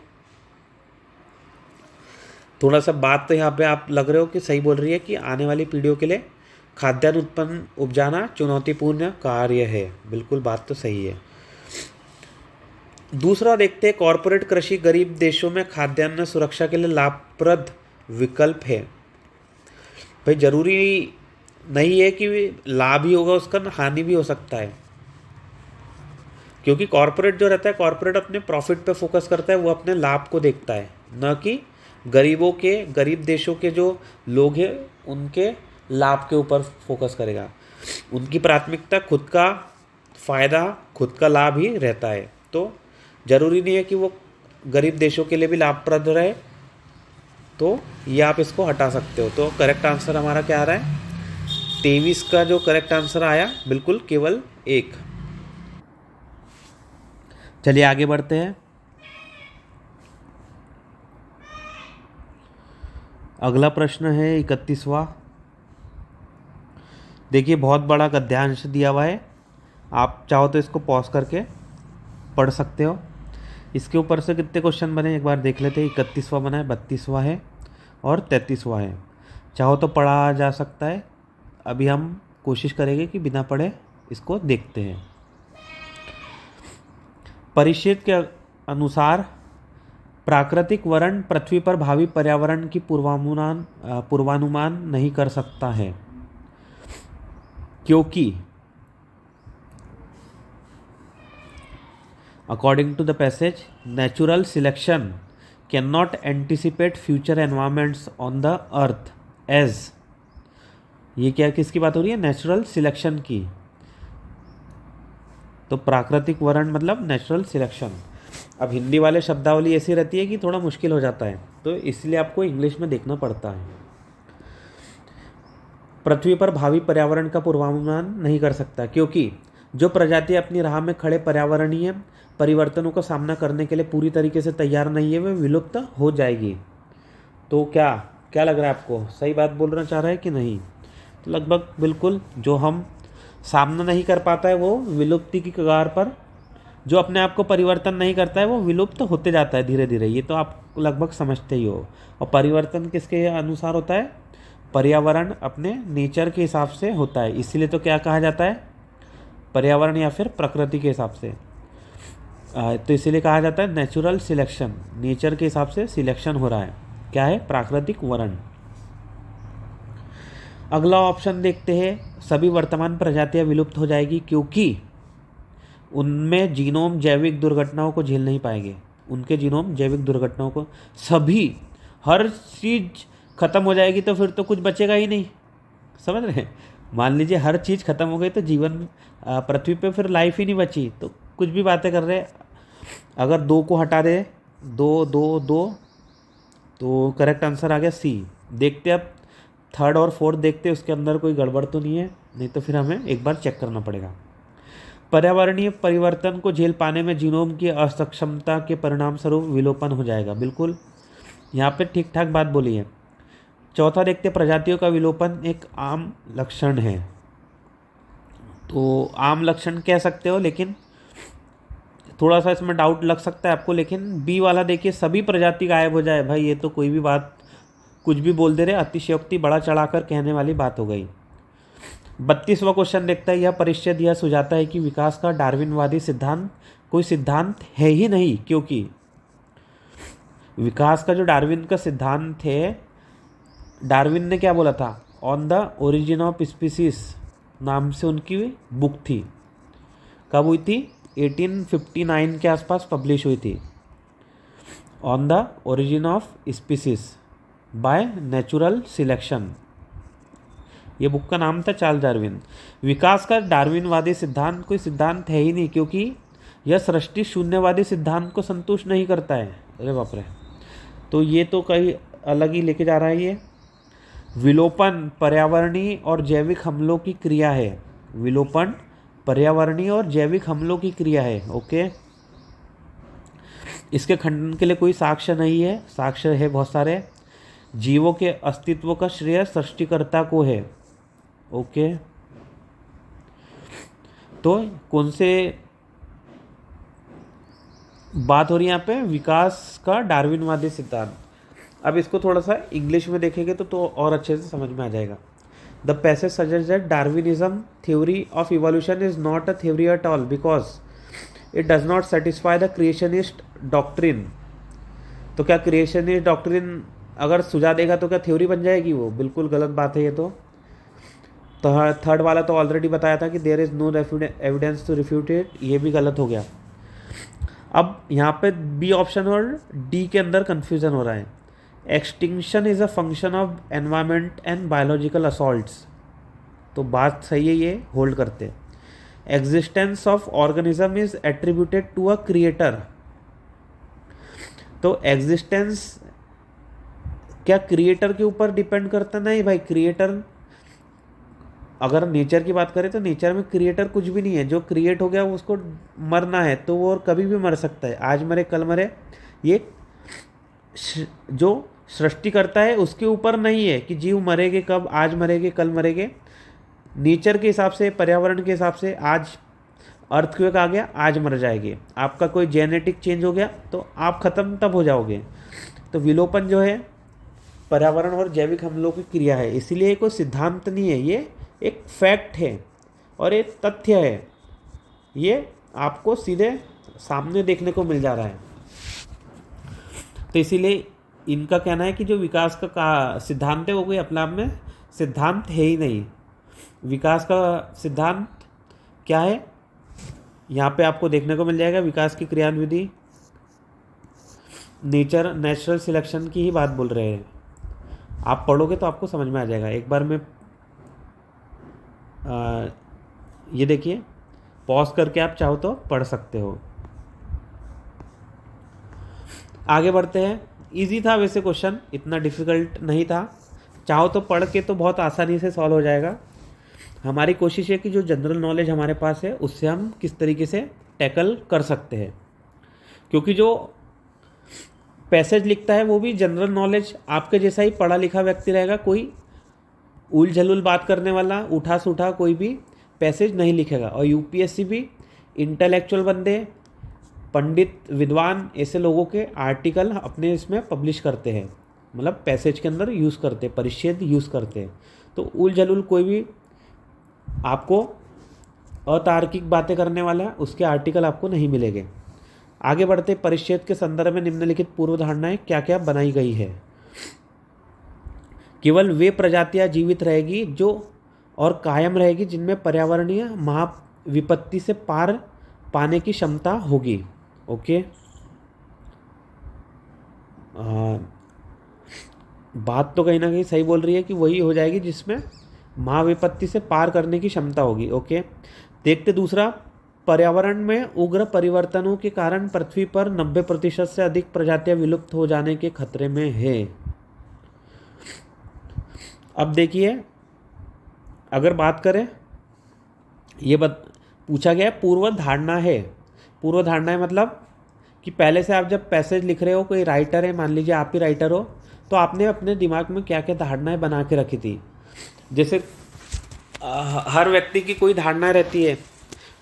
थोड़ा सा बात तो यहाँ पे आप लग रहे हो कि सही बोल रही है कि आने वाली पीढ़ियों के लिए खाद्यान्न उत्पन्न उपजाना चुनौतीपूर्ण कार्य है। बिल्कुल बात तो सही है। दूसरा देखते हैं, कॉरपोरेट कृषि गरीब देशों में खाद्यान्न सुरक्षा के लिए लाभप्रद विकल्प है। भाई जरूरी नहीं है कि लाभ ही होगा उसका, हानि भी हो सकता है, क्योंकि कॉरपोरेट जो रहता है, कॉरपोरेट अपने प्रॉफिट पे फोकस करता है, वो अपने लाभ को देखता है, न कि गरीब देशों के जो लोग हैं उनके लाभ के ऊपर फोकस करेगा। उनकी प्राथमिकता खुद का फ़ायदा, खुद का लाभ ही रहता है। तो ज़रूरी नहीं है कि वो गरीब देशों के लिए भी लाभप्रद रहे, तो ये आप इसको हटा सकते हो। तो करेक्ट आंसर हमारा क्या आ रहा है? 23 का जो करेक्ट आंसर आया बिल्कुल केवल 1। चलिए आगे बढ़ते हैं। अगला प्रश्न है 31वां। देखिए बहुत बड़ा गद्यांश दिया हुआ है, आप चाहो तो इसको पॉज करके पढ़ सकते हो। इसके ऊपर से कितने क्वेश्चन बने एक बार देख लेते हैं। 31वां बना है, 32वां है और 33वां है। चाहो तो पढ़ा जा सकता है, अभी हम कोशिश करेंगे कि बिना पढ़े इसको देखते हैं। परिच्छेद के अनुसार प्राकृतिक वरण पृथ्वी पर भावी पर्यावरण की पूर्वानुमान नहीं कर सकता है, क्योंकि according to the passage natural selection can not anticipate future environments on the earth age. ये क्या, किसकी बात हो रही है? नेचुरल सिलेक्शन की। तो प्राकृतिक वरण मतलब नेचुरल सिलेक्शन। अब हिंदी वाले शब्दावली ऐसी रहती है कि थोड़ा मुश्किल हो जाता है, तो इसलिए आपको इंग्लिश में देखना पड़ता है। पृथ्वी पर भावी पर्यावरण का पूर्वानुमान नहीं कर सकता, क्योंकि जो प्रजाति अपनी राह में खड़े पर्यावरणीय परिवर्तनों का सामना करने के लिए पूरी तरीके से तैयार नहीं है, वे विलुप्त हो जाएगी। तो क्या लग रहा है आपको, सही बात बोलना चाह रहा है कि नहीं? तो लगभग बिल्कुल, जो हम सामना नहीं कर पाता है वो विलुप्ति की कगार पर, जो अपने आप को परिवर्तन नहीं करता है वो विलुप्त होते जाता है धीरे धीरे। ये तो आप लगभग समझते ही हो। और परिवर्तन किसके अनुसार होता है? पर्यावरण अपने नेचर के हिसाब से होता है। इसीलिए तो क्या कहा जाता है? पर्यावरण या फिर प्रकृति के हिसाब से। तो इसीलिए कहा जाता है नेचुरल सिलेक्शन, नेचर के हिसाब से सिलेक्शन हो रहा है। क्या है? प्राकृतिक वरण। अगला ऑप्शन देखते हैं, सभी वर्तमान प्रजातियां विलुप्त हो जाएगी क्योंकि उनमें जीनोम जैविक दुर्घटनाओं को झेल नहीं पाएंगे, उनके जीनोम जैविक दुर्घटनाओं को, सभी हर चीज़ खत्म हो जाएगी तो फिर तो कुछ बचेगा ही नहीं, समझ रहे हैं। मान लीजिए हर चीज़ खत्म हो गई तो जीवन पृथ्वी पे फिर लाइफ ही नहीं बची, तो कुछ भी बातें कर रहे हैं। अगर दो को हटा दे, दो दो दो, तो करेक्ट आंसर आ गया सी। देखते अब थर्ड और फोर्थ देखते उसके अंदर कोई गड़बड़ तो नहीं है, नहीं तो फिर हमें एक बार चेक करना पड़ेगा। पर्यावरणीय परिवर्तन को झेल पाने में जीनोम की असक्षमता के परिणाम स्वरूप विलोपन हो जाएगा, बिल्कुल यहाँ पे ठीक ठाक बात बोली है। चौथा देखते प्रजातियों का विलोपन एक आम लक्षण है, तो आम लक्षण कह सकते हो, लेकिन थोड़ा सा इसमें डाउट लग सकता है आपको। लेकिन बी वाला देखिए, सभी प्रजाति गायब हो जाए, भाई ये तो कोई भी बात कुछ भी बोल दे रहे, अतिशयोक्ति बढ़ा चढ़ाकर कहने वाली बात हो गई। 32वां क्वेश्चन देखता है, यह परिच्छेद यह सुझाता है कि विकास का डार्विनवादी सिद्धांत कोई सिद्धांत है ही नहीं, क्योंकि विकास का जो डार्विन का सिद्धांत है, डार्विन ने क्या बोला था, on the origin of species नाम से उनकी बुक थी, कब हुई थी, 1859 के आसपास पब्लिश हुई थी, on the origin of species by natural selection, ये बुक का नाम था, चार्ल्स डार्विन। विकास का डार्विनवादी सिद्धांत कोई सिद्धांत है ही नहीं, क्योंकि यह सृष्टि शून्यवादी सिद्धांत को संतुष्ट नहीं करता है। अरे बाप रे, तो ये तो कहीं अलग ही लेके जा रहा है ये। विलोपन पर्यावरणीय और जैविक हमलों की क्रिया है, विलोपन पर्यावरणीय और जैविक हमलों की क्रिया है, ओके। इसके खंडन के लिए कोई साक्ष्य नहीं है, साक्ष्य है बहुत सारे। जीवों के अस्तित्व का श्रेय सृष्टिकर्ता को है, ओके। तो कौन से बात हो रही है यहाँ पे, विकास का डार्विनवादी सिद्धांत। अब इसको थोड़ा सा इंग्लिश में देखेंगे तो और अच्छे से समझ में आ जाएगा। The passage suggest that Darwinism theory of evolution is not a theory at all because it does not satisfy the creationist doctrine. तो क्या क्रिएशनिस्ट डॉक्ट्रिन अगर सुझा देगा तो क्या थ्योरी बन जाएगी वो, बिल्कुल गलत बात है ये तो। थर्ड वाला तो ऑलरेडी बताया था कि there is no evidence to refute it, ये भी गलत हो गया। अब यहाँ पे बी ऑप्शन और डी के अंदर कन्फ्यूज़न हो रहा है। Extinction is a function of environment and biological assaults, तो बात सही है, ये होल्ड करते। Existence of organism is attributed to a creator, तो एग्जिस्टेंस क्या क्रिएटर के ऊपर डिपेंड करता, नहीं भाई। क्रिएटर अगर नेचर की बात करें तो नेचर में क्रिएटर कुछ भी नहीं है, जो क्रिएट हो गया वो उसको मरना है तो वो और कभी भी मर सकता है, आज मरे कल मरे। ये जो सृष्टि करता है उसके ऊपर नहीं है कि जीव मरेंगे कब, आज मरेंगे कल मरेंगे। नेचर के हिसाब से, पर्यावरण के हिसाब से, आज अर्थक्वेक आ गया आज मर जाएंगे, आपका कोई जेनेटिक चेंज हो गया तो आप ख़त्म तब हो जाओगे। तो विलोपन जो है पर्यावरण और जैविक हमलों की क्रिया है, इसीलिए कोई सिद्धांत नहीं है, ये एक फैक्ट है और एक तथ्य है, ये आपको सीधे सामने देखने को मिल जा रहा है। तो इसीलिए इनका कहना है कि जो विकास का सिद्धांत है वो कोई अपने आप में सिद्धांत है ही नहीं। विकास का सिद्धांत क्या है यहाँ पे आपको देखने को मिल जाएगा, विकास की क्रियान्विधि नेचुरल सिलेक्शन की ही बात बोल रहे हैं। आप पढ़ोगे तो आपको समझ में आ जाएगा। एक बार मैं ये देखिए, पॉज करके आप चाहो तो पढ़ सकते हो। आगे बढ़ते हैं। इजी था वैसे क्वेश्चन, इतना डिफ़िकल्ट नहीं था, चाहो तो पढ़ के तो बहुत आसानी से सॉल्व हो जाएगा। हमारी कोशिश है कि जो जनरल नॉलेज हमारे पास है उससे हम किस तरीके से टैकल कर सकते हैं, क्योंकि जो पैसेज लिखता है वो भी जनरल नॉलेज आपके जैसा ही पढ़ा लिखा व्यक्ति रहेगा, कोई उल झलुल बात करने वाला उठा सूठा कोई भी पैसेज नहीं लिखेगा। और यूपीएससी भी इंटेलेक्चुअल बंदे, पंडित, विद्वान, ऐसे लोगों के आर्टिकल अपने इसमें पब्लिश करते हैं, मतलब पैसेज के अंदर यूज़ करते हैं, परिच्छेद यूज़ करते हैं। तो उल झलुल कोई भी आपको अतार्किक बातें करने वाला उसके आर्टिकल आपको नहीं मिलेंगे। आगे बढ़ते, परिच्छेद के संदर्भ में निम्नलिखित पूर्व धारणाएं क्या क्या बनाई गई है। केवल वे प्रजातियां जीवित रहेगी जो और कायम रहेगी जिनमें पर्यावरणीय महाविपत्ति से पार पाने की क्षमता होगी। ओके, बात तो कहीं ना कहीं सही बोल रही है कि वही हो जाएगी जिसमें महाविपत्ति से पार करने की क्षमता होगी। ओके, देखते दूसरा, पर्यावरण में उग्र परिवर्तनों के कारण पृथ्वी पर 90% से अधिक प्रजातियां विलुप्त हो जाने के खतरे में है। अब देखिए, अगर बात करें, पूछा गया है पूर्व धारणा है। पूर्व धारणा है मतलब कि पहले से आप जब पैसेज लिख रहे हो, कोई राइटर है, मान लीजिए आप ही राइटर हो, तो आपने अपने दिमाग में क्या क्या धारणाएं बना के रखी थी। जैसे हर व्यक्ति की कोई धारणा रहती है।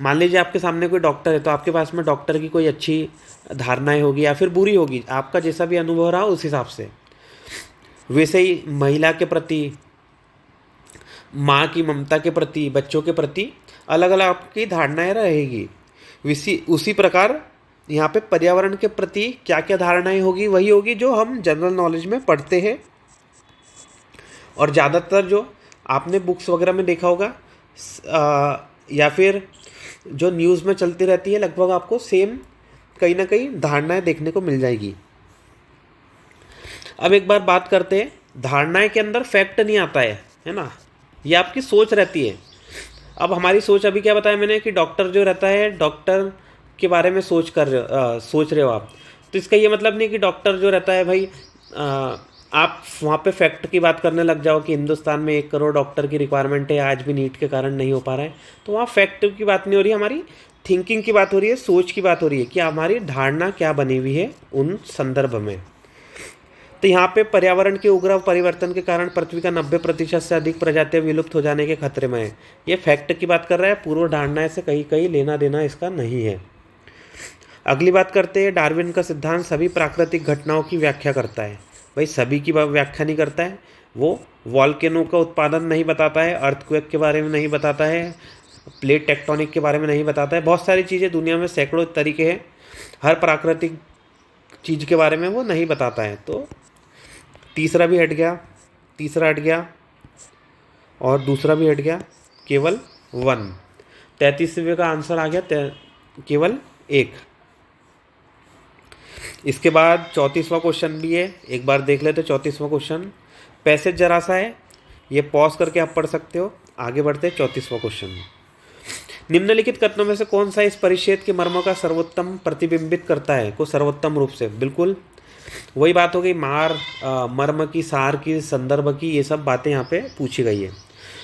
मान लीजिए आपके सामने कोई डॉक्टर है, तो आपके पास में डॉक्टर की कोई अच्छी धारणाएं होगी या फिर बुरी होगी, आपका जैसा भी अनुभव रहा उस हिसाब से। वैसे ही महिला के प्रति, माँ की ममता के प्रति, बच्चों के प्रति अलग अलग आपकी धारणाएं रहेगी। उसी प्रकार यहाँ पे पर्यावरण के प्रति क्या क्या धारणाएं होगी, वही होगी जो हम जनरल नॉलेज में पढ़ते हैं। और ज़्यादातर जो आपने बुक्स वगैरह में देखा होगा या फिर जो न्यूज़ में चलती रहती है, लगभग आपको सेम कहीं ना कहीं धारणाएं देखने को मिल जाएगी। अब एक बार बात करते हैं, धारणाएं के अंदर फैक्ट नहीं आता है ना, ये आपकी सोच रहती है। अब हमारी सोच, अभी क्या बताया मैंने कि डॉक्टर जो रहता है, डॉक्टर के बारे में सोच रहे हो आप, तो इसका ये मतलब नहीं कि डॉक्टर जो रहता है भाई आप वहाँ पे फैक्ट की बात करने लग जाओ कि हिंदुस्तान में 1 करोड़ डॉक्टर की रिक्वायरमेंट है, आज भी नीट के कारण नहीं हो पा रहा है। तो वहाँ फैक्ट की बात नहीं हो रही है, हमारी थिंकिंग की बात हो रही है, सोच की बात हो रही है कि हमारी धारणा क्या बनी हुई है उन संदर्भ में। तो यहाँ पे पर्यावरण के उग्र परिवर्तन के कारण पृथ्वी का 90% से अधिक प्रजातियां विलुप्त हो जाने के खतरे में है। ये फैक्ट की बात कर रहा है, पूर्व धारणा से कहीं कहीं लेना देना इसका नहीं है। अगली बात करते हैं, डार्विन का सिद्धांत सभी प्राकृतिक घटनाओं की व्याख्या करता है। भाई सभी की व्याख्या नहीं करता है, वो वॉल्केनो का उत्पादन नहीं बताता है, अर्थक्वेक के बारे में नहीं बताता है, प्लेट टेक्टोनिक के बारे में नहीं बताता है। बहुत सारी चीज़ें दुनिया में सैकड़ों तरीके हैं, हर प्राकृतिक चीज़ के बारे में वो नहीं बताता है। तो तीसरा भी हट गया, तीसरा हट गया और दूसरा भी हट गया, केवल 1। 33वें का आंसर आ गया केवल 1। इसके बाद 34वां क्वेश्चन भी है, एक बार देख लेते 34वां क्वेश्चन। पैसेज जरा सा है, ये पॉज करके आप पढ़ सकते हो। आगे बढ़ते 34वां क्वेश्चन। निम्नलिखित कथनों में से कौन सा इस परिच्छेद के मर्म का सर्वोत्तम प्रतिबिंबित करता है? को सर्वोत्तम रूप से, बिल्कुल वही बात हो गई, मर्म की, सार की, संदर्भ की, ये सब बातें यहाँ पे पूछी गई है।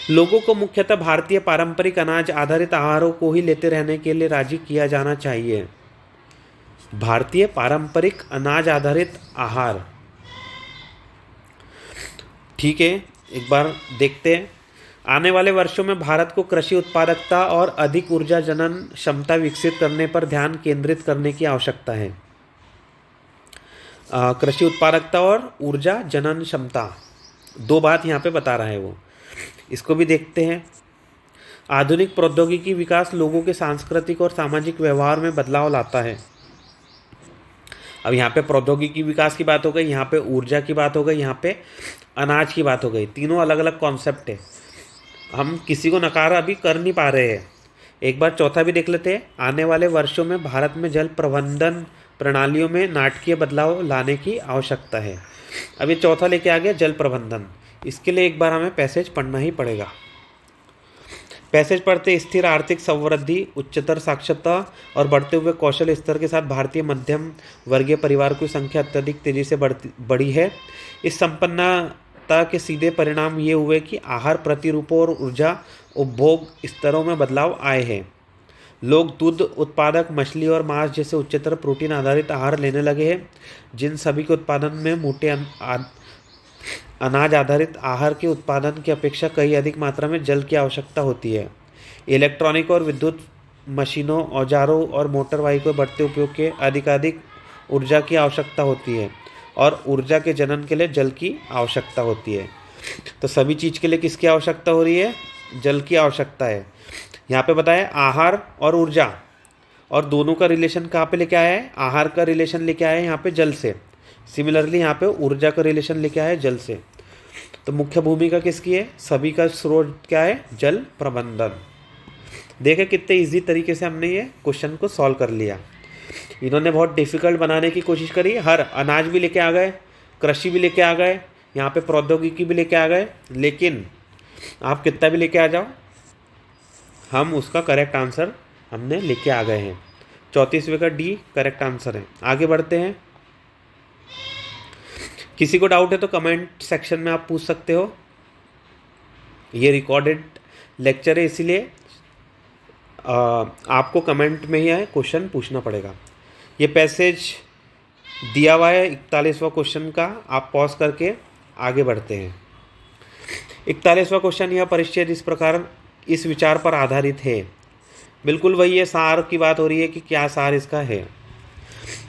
लोगों को मुख्यतः भारतीय पारंपरिक अनाज आधारित आहारों को ही लेते रहने के लिए राजी किया जाना चाहिए। भारतीय पारंपरिक अनाज आधारित आहार, ठीक है, एक बार देखते हैं। आने वाले वर्षों में भारत को कृषि उत्पादकता और अधिक ऊर्जा जनन क्षमता विकसित करने पर ध्यान केंद्रित करने की आवश्यकता है। कृषि उत्पादकता और ऊर्जा जनन क्षमता, 2 बात यहाँ पे बता रहा है वो, इसको भी देखते हैं। आधुनिक प्रौद्योगिकी विकास लोगों के सांस्कृतिक और सामाजिक व्यवहार में बदलाव लाता है। अब यहाँ पे प्रौद्योगिकी विकास की बात हो गई, यहाँ पे ऊर्जा की बात हो गई, यहाँ पे अनाज की बात हो गई। तीनों अलग अलग कॉन्सेप्ट है, हम किसी को नकार अभी कर नहीं पा रहे हैं। एक बार चौथा भी देख लेते हैं। आने वाले वर्षों में भारत में जल प्रबंधन प्रणालियों में नाटकीय बदलाव लाने की आवश्यकता है। अब ये चौथा लेके आ गया, जल प्रबंधन। इसके लिए एक बार हमें पैसेज पढ़ना ही पड़ेगा। पैसेज पढ़ते, स्थिर आर्थिक समृद्धि, उच्चतर साक्षरता और बढ़ते हुए कौशल स्तर के साथ भारतीय मध्यम वर्गीय परिवार की संख्या अत्यधिक तेजी से बढ़ी है। इस संपन्नता के सीधे परिणाम ये हुए कि आहार प्रतिरूपों और ऊर्जा उपभोग स्तरों में बदलाव आए हैं। लोग दूध उत्पादक, मछली और मांस जैसे उच्चतर प्रोटीन आधारित आहार लेने लगे हैं, जिन सभी के उत्पादन में मोटे अनाज आधारित आहार के उत्पादन की अपेक्षा कहीं अधिक मात्रा में जल की आवश्यकता होती है। इलेक्ट्रॉनिक और विद्युत मशीनों, औजारों और मोटर वाहनों के बढ़ते उपयोग के अधिकाधिक ऊर्जा की आवश्यकता होती है और ऊर्जा के जनन के लिए जल की आवश्यकता होती है। तो सभी चीज़ के लिए किसकी आवश्यकता हो रही है? जल की आवश्यकता है। यहाँ पे बताया आहार और ऊर्जा, और दोनों का रिलेशन कहाँ पे लेके आया है? आहार का रिलेशन लेके आया है यहाँ पे जल से। सिमिलरली यहाँ पे ऊर्जा का रिलेशन लेके आया है जल से। तो मुख्य भूमिका किसकी है? सभी का स्रोत क्या है? जल प्रबंधन। देखे कितने इजी तरीके से हमने ये क्वेश्चन को सॉल्व कर लिया। इन्होंने बहुत डिफ़िकल्ट बनाने की कोशिश करी, हर अनाज भी लेके आ गए, कृषि भी लेके आ गए, यहाँ पे प्रौद्योगिकी भी लेके आ गए, लेकिन आप कितना भी लेके आ जाओ, हम उसका करेक्ट आंसर हमने लेके आ गए हैं। 34वें का डी करेक्ट आंसर है। आगे बढ़ते हैं। किसी को डाउट है तो कमेंट सेक्शन में आप पूछ सकते हो। ये रिकॉर्डेड लेक्चर है, इसीलिए आपको कमेंट में ही है क्वेश्चन पूछना पड़ेगा। ये पैसेज दिया हुआ है 41वां क्वेश्चन का, आप पॉज करके आगे बढ़ते हैं। 41वां क्वेश्चन यह परिच्छेद इस प्रकार इस विचार पर आधारित है। बिल्कुल वही है, सार की बात हो रही है कि क्या सार इसका है।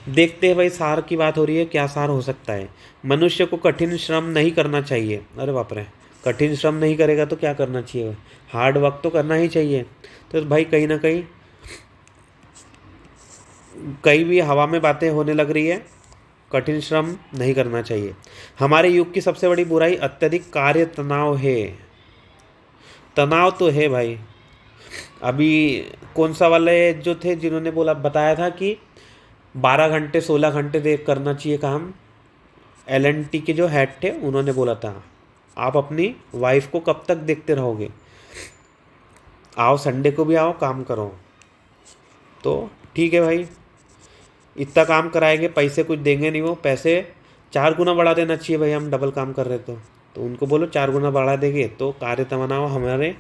देखते हैं भाई, सार की बात हो रही है, क्या सार हो सकता है। मनुष्य को कठिन श्रम नहीं करना चाहिए। अरे बाप रे, कठिन श्रम नहीं करेगा तो क्या करना चाहिए? हार्ड वर्क तो करना ही चाहिए। तो भाई कहीं ना कहीं भी हवा में बातें होने लग रही है। कठिन श्रम नहीं करना चाहिए। हमारे युग की सबसे बड़ी बुराई अत्यधिक कार्य तनाव है। तनाव तो है भाई। अभी कौन सा वाले जो थे जिन्होंने बताया था कि 12 घंटे 16 घंटे देख करना चाहिए काम, L&T के जो हेड थे उन्होंने बोला था आप अपनी वाइफ को कब तक देखते रहोगे, आओ संडे को भी आओ, काम करो। तो ठीक है भाई, इतना काम कराएंगे, पैसे कुछ देंगे नहीं, वो पैसे 4 गुना बढ़ा देना चाहिए भाई। हम डबल काम कर रहे तो उनको बोलो 4 गुना बढ़ा देंगे तो कार्य तनाव हमारे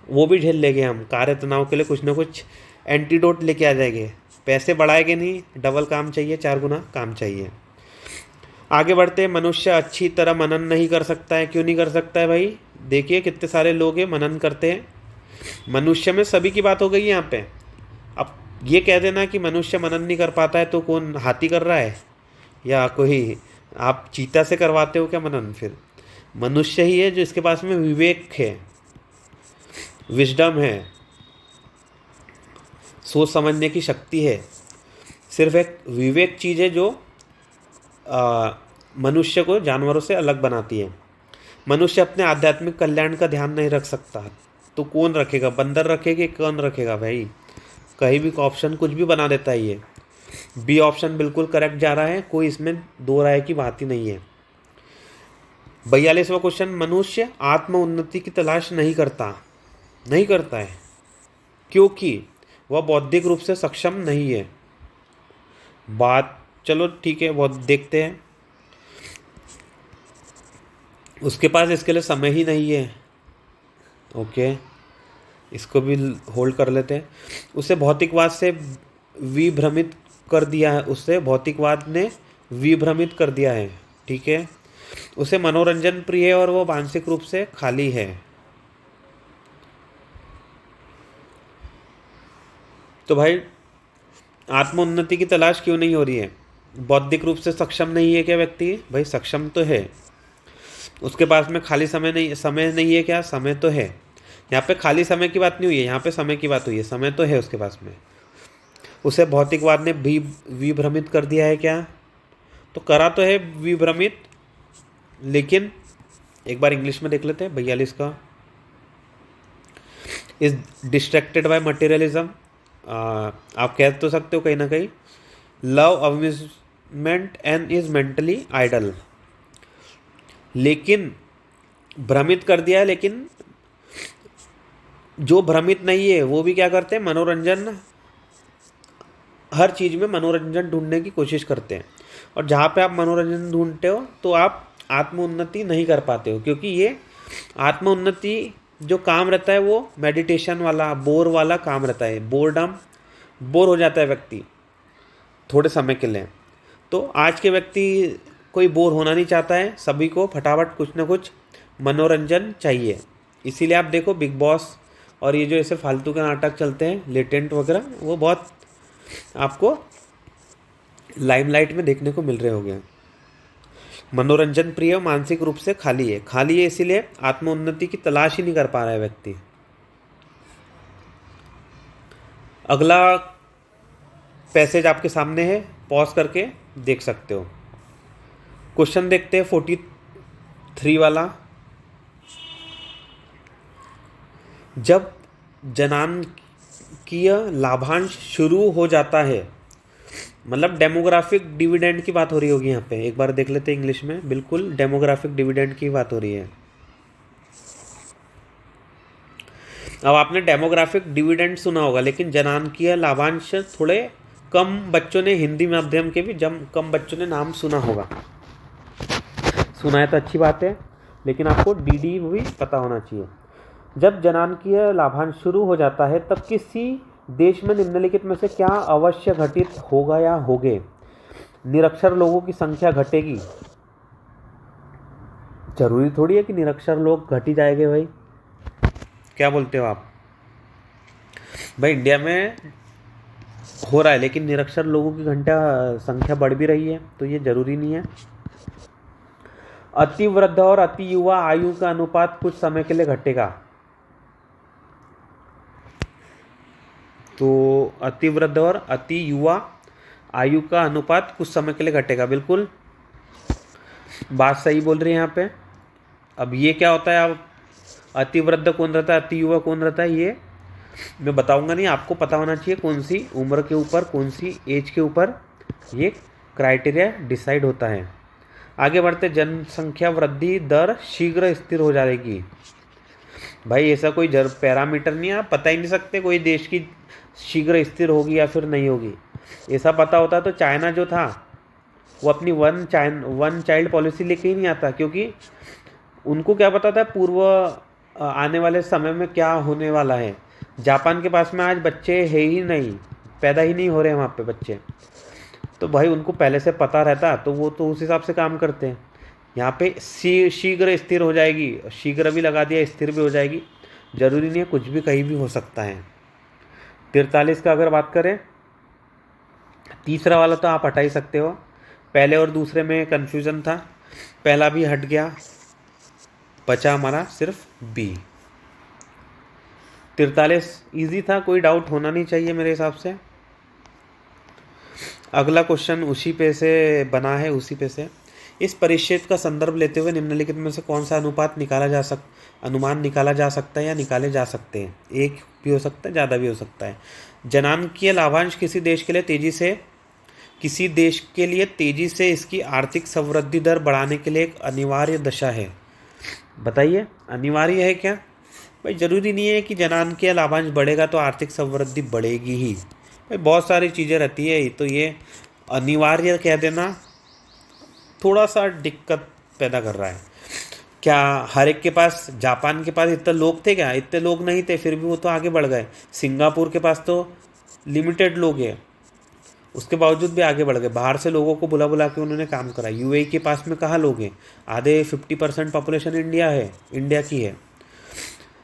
वो भी झेल लेंगे। हम कार्य तनाव के लिए कुछ ना कुछ एंटीडोट लेके आ जाएंगे। पैसे बढ़ाएंगे नहीं, डबल काम चाहिए, 4 गुना काम चाहिए। आगे बढ़ते हैं। मनुष्य अच्छी तरह मनन नहीं कर सकता है। क्यों नहीं कर सकता है भाई? देखिए कितने सारे लोग हैं मनन करते हैं। मनुष्य में सभी की बात हो गई यहाँ पे। अब ये कह देना कि मनुष्य मनन नहीं कर पाता है तो कौन हाथी कर रहा है या कोई आप चीता से करवाते हो क्या मनन? फिर मनुष्य ही है जो इसके पास में विवेक है, विजडम है, सोच समझने की शक्ति है। सिर्फ एक विवेक चीज़ है जो मनुष्य को जानवरों से अलग बनाती है। मनुष्य अपने आध्यात्मिक कल्याण का ध्यान नहीं रख सकता तो कौन रखेगा? बंदर रखेगा, कौन रखेगा भाई? कहीं भी ऑप्शन कुछ भी बना देता है। ये बी ऑप्शन बिल्कुल करेक्ट जा रहा है, कोई इसमें दो राय की बात ही नहीं है। 42वां क्वेश्चन, मनुष्य आत्म उन्नति की तलाश नहीं करता है क्योंकि वह बौद्धिक रूप से सक्षम नहीं है। बात चलो ठीक है, बहुत देखते हैं। उसके पास इसके लिए समय ही नहीं है। ओके, इसको भी होल्ड कर लेते हैं। उसे भौतिकवाद से विभ्रमित कर दिया है, उससे भौतिकवाद ने विभ्रमित कर दिया है। ठीक है, उसे मनोरंजन प्रिय है और वो मानसिक रूप से खाली है। तो भाई आत्मोन्नति की तलाश क्यों नहीं हो रही है? बौद्धिक रूप से सक्षम नहीं है क्या व्यक्ति? भाई सक्षम तो है, उसके पास में खाली समय नहीं है क्या? समय तो है। यहाँ पे खाली समय की बात नहीं हुई है, यहाँ पे समय की बात हुई है। समय तो है उसके पास में। उसे भौतिकवाद ने विभ्रमित कर दिया है क्या? तो करा तो है विभ्रमित, लेकिन एक बार इंग्लिश में देख लेते हैं 42 का। Is distracted by materialism. आप कह तो सकते हो कहीं ना कहीं love amusement and is mentally idle. लेकिन भ्रमित कर दिया है, लेकिन जो भ्रमित नहीं है वो भी क्या करते हैं? मनोरंजन, हर चीज़ में मनोरंजन ढूंढने की कोशिश करते हैं। और जहाँ पे आप मनोरंजन ढूंढते हो तो आप आत्म उन्नति नहीं कर पाते हो, क्योंकि ये आत्म उन्नति जो काम रहता है वो मेडिटेशन वाला, बोर वाला काम रहता है। बोर हो जाता है व्यक्ति थोड़े समय के लिए। तो आज के व्यक्ति कोई बोर होना नहीं चाहता है, सभी को फटाफट कुछ ना कुछ मनोरंजन चाहिए। इसीलिए आप देखो बिग बॉस और ये जो ऐसे फालतू के नाटक चलते हैं, लेटेंट वगैरह, वो बहुत आपको लाइमलाइट में देखने को मिल रहे होंगे। मनोरंजन प्रिय, मानसिक रूप से खाली है इसीलिए आत्मोन्नति की तलाश ही नहीं कर पा रहा है व्यक्ति। अगला पैसेज आपके सामने है, पॉज करके देख सकते हो। क्वेश्चन देखते हैं 43 वाला। जब जनान जनसांख्यिकीय लाभांश शुरू हो जाता है, मतलब डेमोग्राफिक डिविडेंड की बात हो रही होगी यहाँ पे। एक बार देख लेते हैं इंग्लिश में, बिल्कुल डेमोग्राफिक डिविडेंड की बात हो रही है। अब आपने डेमोग्राफिक डिविडेंड सुना होगा, लेकिन जनांकीय लाभांश थोड़े कम बच्चों ने, हिंदी माध्यम के भी कम बच्चों ने नाम सुना होगा। सुना है तो अच्छी बात है, लेकिन आपको डीडी भी पता होना चाहिए। जब जनांकीय लाभांश शुरू हो जाता है तब किसी देश में निम्नलिखित में से क्या अवश्य घटित होगा या होगे? निरक्षर लोगों की संख्या घटेगी। जरूरी थोड़ी है कि निरक्षर लोग घट ही जाएंगे भाई, क्या बोलते हो आप? भाई इंडिया में हो रहा है, लेकिन निरक्षर लोगों की संख्या बढ़ भी रही है, तो ये जरूरी नहीं है। अति वृद्ध और अति युवा आयु का अनुपात कुछ समय के लिए घटेगा। तो अति वृद्ध और अति युवा आयु का अनुपात कुछ समय के लिए घटेगा, बिल्कुल बात सही बोल रही है यहाँ पे। अब ये क्या होता है, अब अति वृद्ध कौन रहता है, अति युवा कौन रहता है, ये मैं बताऊंगा नहीं, आपको पता होना चाहिए कौन सी उम्र के ऊपर, कौन सी एज के ऊपर ये क्राइटेरिया डिसाइड होता है। आगे बढ़ते, जनसंख्या वृद्धि दर शीघ्र स्थिर हो जाएगी। भाई ऐसा कोई पैरामीटर नहीं है, आप बता ही नहीं सकते कोई देश की शीघ्र स्थिर होगी या फिर नहीं होगी। ऐसा पता होता तो चाइना जो था वो अपनी वन चाइल्ड पॉलिसी लेके ही नहीं आता, क्योंकि उनको क्या पता था पूर्व आने वाले समय में क्या होने वाला है। जापान के पास में आज बच्चे है ही नहीं, पैदा ही नहीं हो रहे हैं वहाँ पे बच्चे, तो भाई उनको पहले से पता रहता तो वो तो उस हिसाब से काम करते हैं। यहाँ पे शीघ्र स्थिर हो जाएगी, शीघ्र भी लगा दिया, स्थिर भी हो जाएगी, जरूरी नहीं है, कुछ भी कहीं भी हो सकता है। 43 का अगर बात करें, तीसरा वाला तो आप हटा ही सकते हो, पहले और दूसरे में कन्फ्यूज़न था, पहला भी हट गया, बचा हमारा सिर्फ बी। 43 इजी था, कोई डाउट होना नहीं चाहिए मेरे हिसाब से। अगला क्वेश्चन उसी पे से बना है, उसी पे से। इस परिच्छेद का संदर्भ लेते हुए निम्नलिखित में से कौन सा अनुमान निकाला जा सकता है या निकाले जा सकते हैं? एक भी हो सकता है, ज़्यादा भी हो सकता है। जनांकीय लाभांश किसी देश के लिए तेजी से इसकी आर्थिक समृद्धि दर बढ़ाने के लिए एक अनिवार्य दशा है। बताइए, अनिवार्य है क्या? भाई ज़रूरी नहीं है कि जनांकीय लाभांश बढ़ेगा तो आर्थिक समृद्धि बढ़ेगी ही, भाई बहुत सारी चीज़ें रहती है, तो ये अनिवार्य कह देना थोड़ा सा दिक्कत पैदा कर रहा है। क्या हर एक के पास, जापान के पास इतने लोग थे क्या? इतने लोग नहीं थे, फिर भी वो तो आगे बढ़ गए। सिंगापुर के पास तो लिमिटेड लोग हैं, उसके बावजूद भी आगे बढ़ गए, बाहर से लोगों को बुला बुला के उन्होंने काम करा। यूएई के पास में कहाँ लोग हैं? आधे 50% पॉपुलेशन इंडिया की है,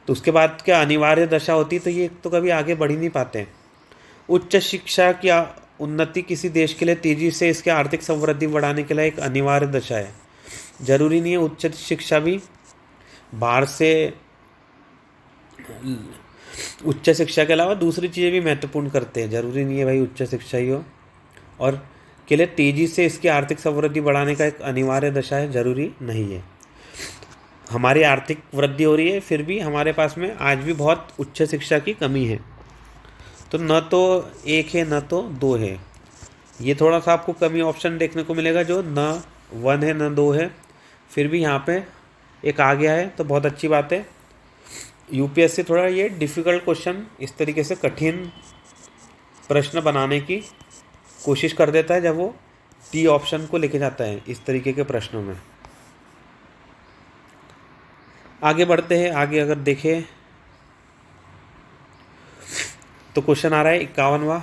तो उसके बाद क्या अनिवार्य दशा होती, तो ये तो कभी आगे बढ़ ही नहीं पाते। उच्च शिक्षा की उन्नति किसी देश के लिए तेजी से इसके आर्थिक समृद्धि बढ़ाने के लिए एक अनिवार्य दशा है। जरूरी नहीं है उच्च शिक्षा भी, बाहर से उच्च शिक्षा के अलावा दूसरी चीज़ें भी महत्वपूर्ण करते हैं, जरूरी नहीं है भाई उच्च शिक्षा ही हो, और के लिए तेजी से इसकी आर्थिक समृद्धि बढ़ाने का एक अनिवार्य दशा है, जरूरी नहीं है। हमारी आर्थिक वृद्धि हो रही है, फिर भी हमारे पास में आज भी बहुत उच्च शिक्षा की कमी है, तो न तो एक है न तो दो है। ये थोड़ा सा आपको कमी ऑप्शन देखने को मिलेगा, जो न 1 है न 2 है, फिर भी यहाँ पे एक आ गया है, तो बहुत अच्छी बात है। यूपीएससी थोड़ा ये डिफ़िकल्ट क्वेश्चन, इस तरीके से कठिन प्रश्न बनाने की कोशिश कर देता है जब वो टी ऑप्शन को लेके जाता है इस तरीके के प्रश्नों में। आगे बढ़ते हैं, आगे अगर देखें तो क्वेश्चन आ रहा है 51वां।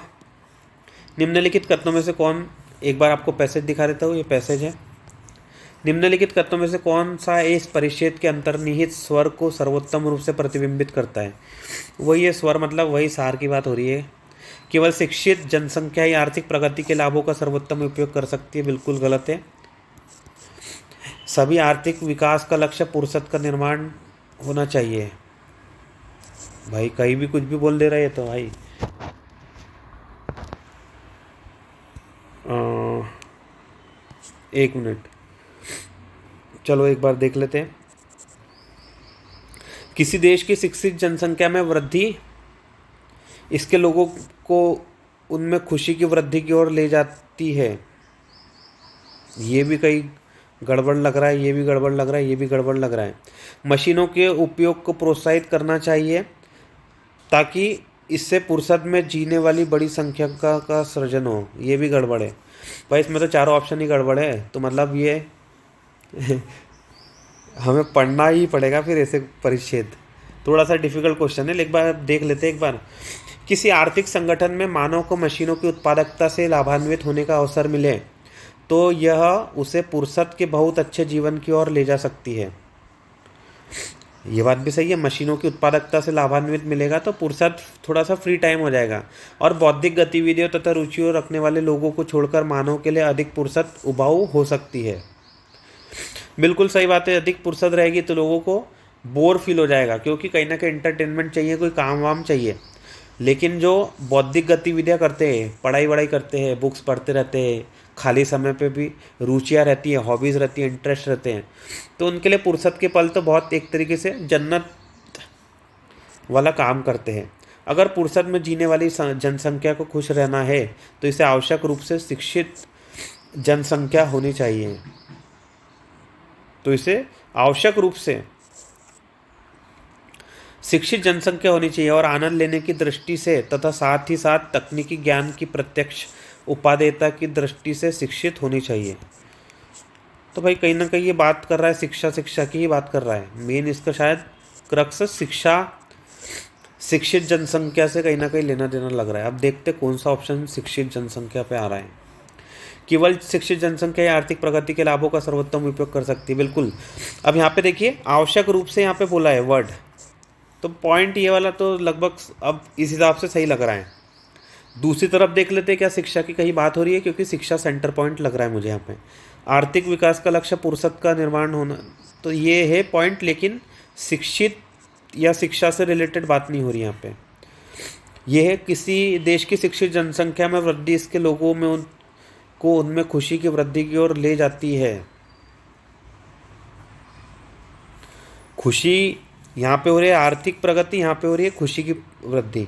निम्नलिखित कथनों में से कौन, एक बार आपको पैसेज दिखा देता हूँ, ये पैसेज है। निम्नलिखित कथनों में से कौन सा इस परिच्छेद के अंतर्निहित स्वर को सर्वोत्तम रूप से प्रतिबिंबित करता है? वही है स्वर, मतलब वही सार की बात हो रही है। केवल शिक्षित जनसंख्या ही आर्थिक प्रगति के लाभों का सर्वोत्तम उपयोग कर सकती है, बिल्कुल गलत है। सभी आर्थिक विकास का लक्ष्य पुरुषत्व का निर्माण होना चाहिए। भाई कहीं भी कुछ भी बोल दे रहे हैं तो भाई एक मिनट, चलो एक बार देख लेते हैं। किसी देश की शिक्षित जनसंख्या में वृद्धि इसके लोगों को उनमें खुशी की वृद्धि की ओर ले जाती है। ये भी कहीं गड़बड़ लग रहा है, ये भी गड़बड़ लग रहा है, ये भी गड़बड़ लग रहा है। मशीनों के उपयोग को प्रोत्साहित करना चाहिए ताकि इससे फुर्सत में जीने वाली बड़ी संख्या का सृजन हो। ये भी गड़बड़ है भाई, इसमें तो चारों ऑप्शन ही गड़बड़ है। तो मतलब ये हमें पढ़ना ही पड़ेगा फिर ऐसे परिच्छेद। थोड़ा सा डिफिकल्ट क्वेश्चन है, एक बार देख लेते हैं एक बार। किसी आर्थिक संगठन में मानव को मशीनों की उत्पादकता से लाभान्वित होने का अवसर मिले तो यह उसे फुर्सत के बहुत अच्छे जीवन की ओर ले जा सकती है। ये बात भी सही है, मशीनों की उत्पादकता से लाभान्वित मिलेगा तो फुर्सत, थोड़ा सा फ्री टाइम हो जाएगा, और बौद्धिक गतिविधियों तथा रुचियों रखने वाले लोगों को छोड़कर मानव के लिए अधिक फुर्सत उबाऊ हो सकती है। बिल्कुल सही बात है, अधिक फुर्सत रहेगी तो लोगों को बोर फील हो जाएगा, क्योंकि कहीं ना कहीं इंटरटेनमेंट चाहिए, कोई काम वाम चाहिए। लेकिन जो बौद्धिक गतिविधियाँ करते हैं, पढ़ाई वढ़ाई करते हैं, बुक्स पढ़ते रहते हैं, खाली समय पे भी रुचियाँ रहती हैं, हॉबीज़ रहती हैं, इंटरेस्ट रहते हैं, तो उनके लिए फुर्सत के पल तो बहुत एक तरीके से जन्नत वाला काम करते हैं। अगर फुर्सत में जीने वाली जनसंख्या को खुश रहना है तो इसे आवश्यक रूप से शिक्षित जनसंख्या होनी चाहिए। तो इसे आवश्यक रूप से शिक्षित जनसंख्या होनी चाहिए और आनंद लेने की दृष्टि से तथा साथ ही साथ तकनीकी ज्ञान की प्रत्यक्ष उपादेयता की दृष्टि से शिक्षित होनी चाहिए। तो भाई कहीं ना कहीं ये बात कर रहा है शिक्षा की ही बात कर रहा है। मेन इसका शायद क्रक्स शिक्षित जनसंख्या से कहीं ना कहीं लेना देना लग रहा है। अब देखते कौन सा ऑप्शन शिक्षित जनसंख्या पे आ रहा है। केवल शिक्षित जनसंख्या या आर्थिक प्रगति के लाभों का सर्वोत्तम उपयोग कर सकती है। बिल्कुल। अब यहाँ पे देखिए आवश्यक रूप से यहाँ पे बोला है वर्ड, तो पॉइंट ये वाला तो लगभग अब इस हिसाब से सही लग रहा है। दूसरी तरफ देख लेते हैं क्या शिक्षा की कहीं बात हो रही है, क्योंकि शिक्षा सेंटर पॉइंट लग रहा है मुझे यहाँ पे। आर्थिक विकास का लक्ष्य फुर्सत का निर्माण होना, तो ये है पॉइंट, लेकिन शिक्षित या शिक्षा से रिलेटेड बात नहीं हो रही यहाँ पे। यह है किसी देश की शिक्षित जनसंख्या में वृद्धि इसके लोगों में उनमें खुशी की वृद्धि की ओर ले जाती है। खुशी यहाँ पे हो रही है, आर्थिक प्रगति यहाँ पे हो रही है, खुशी की वृद्धि।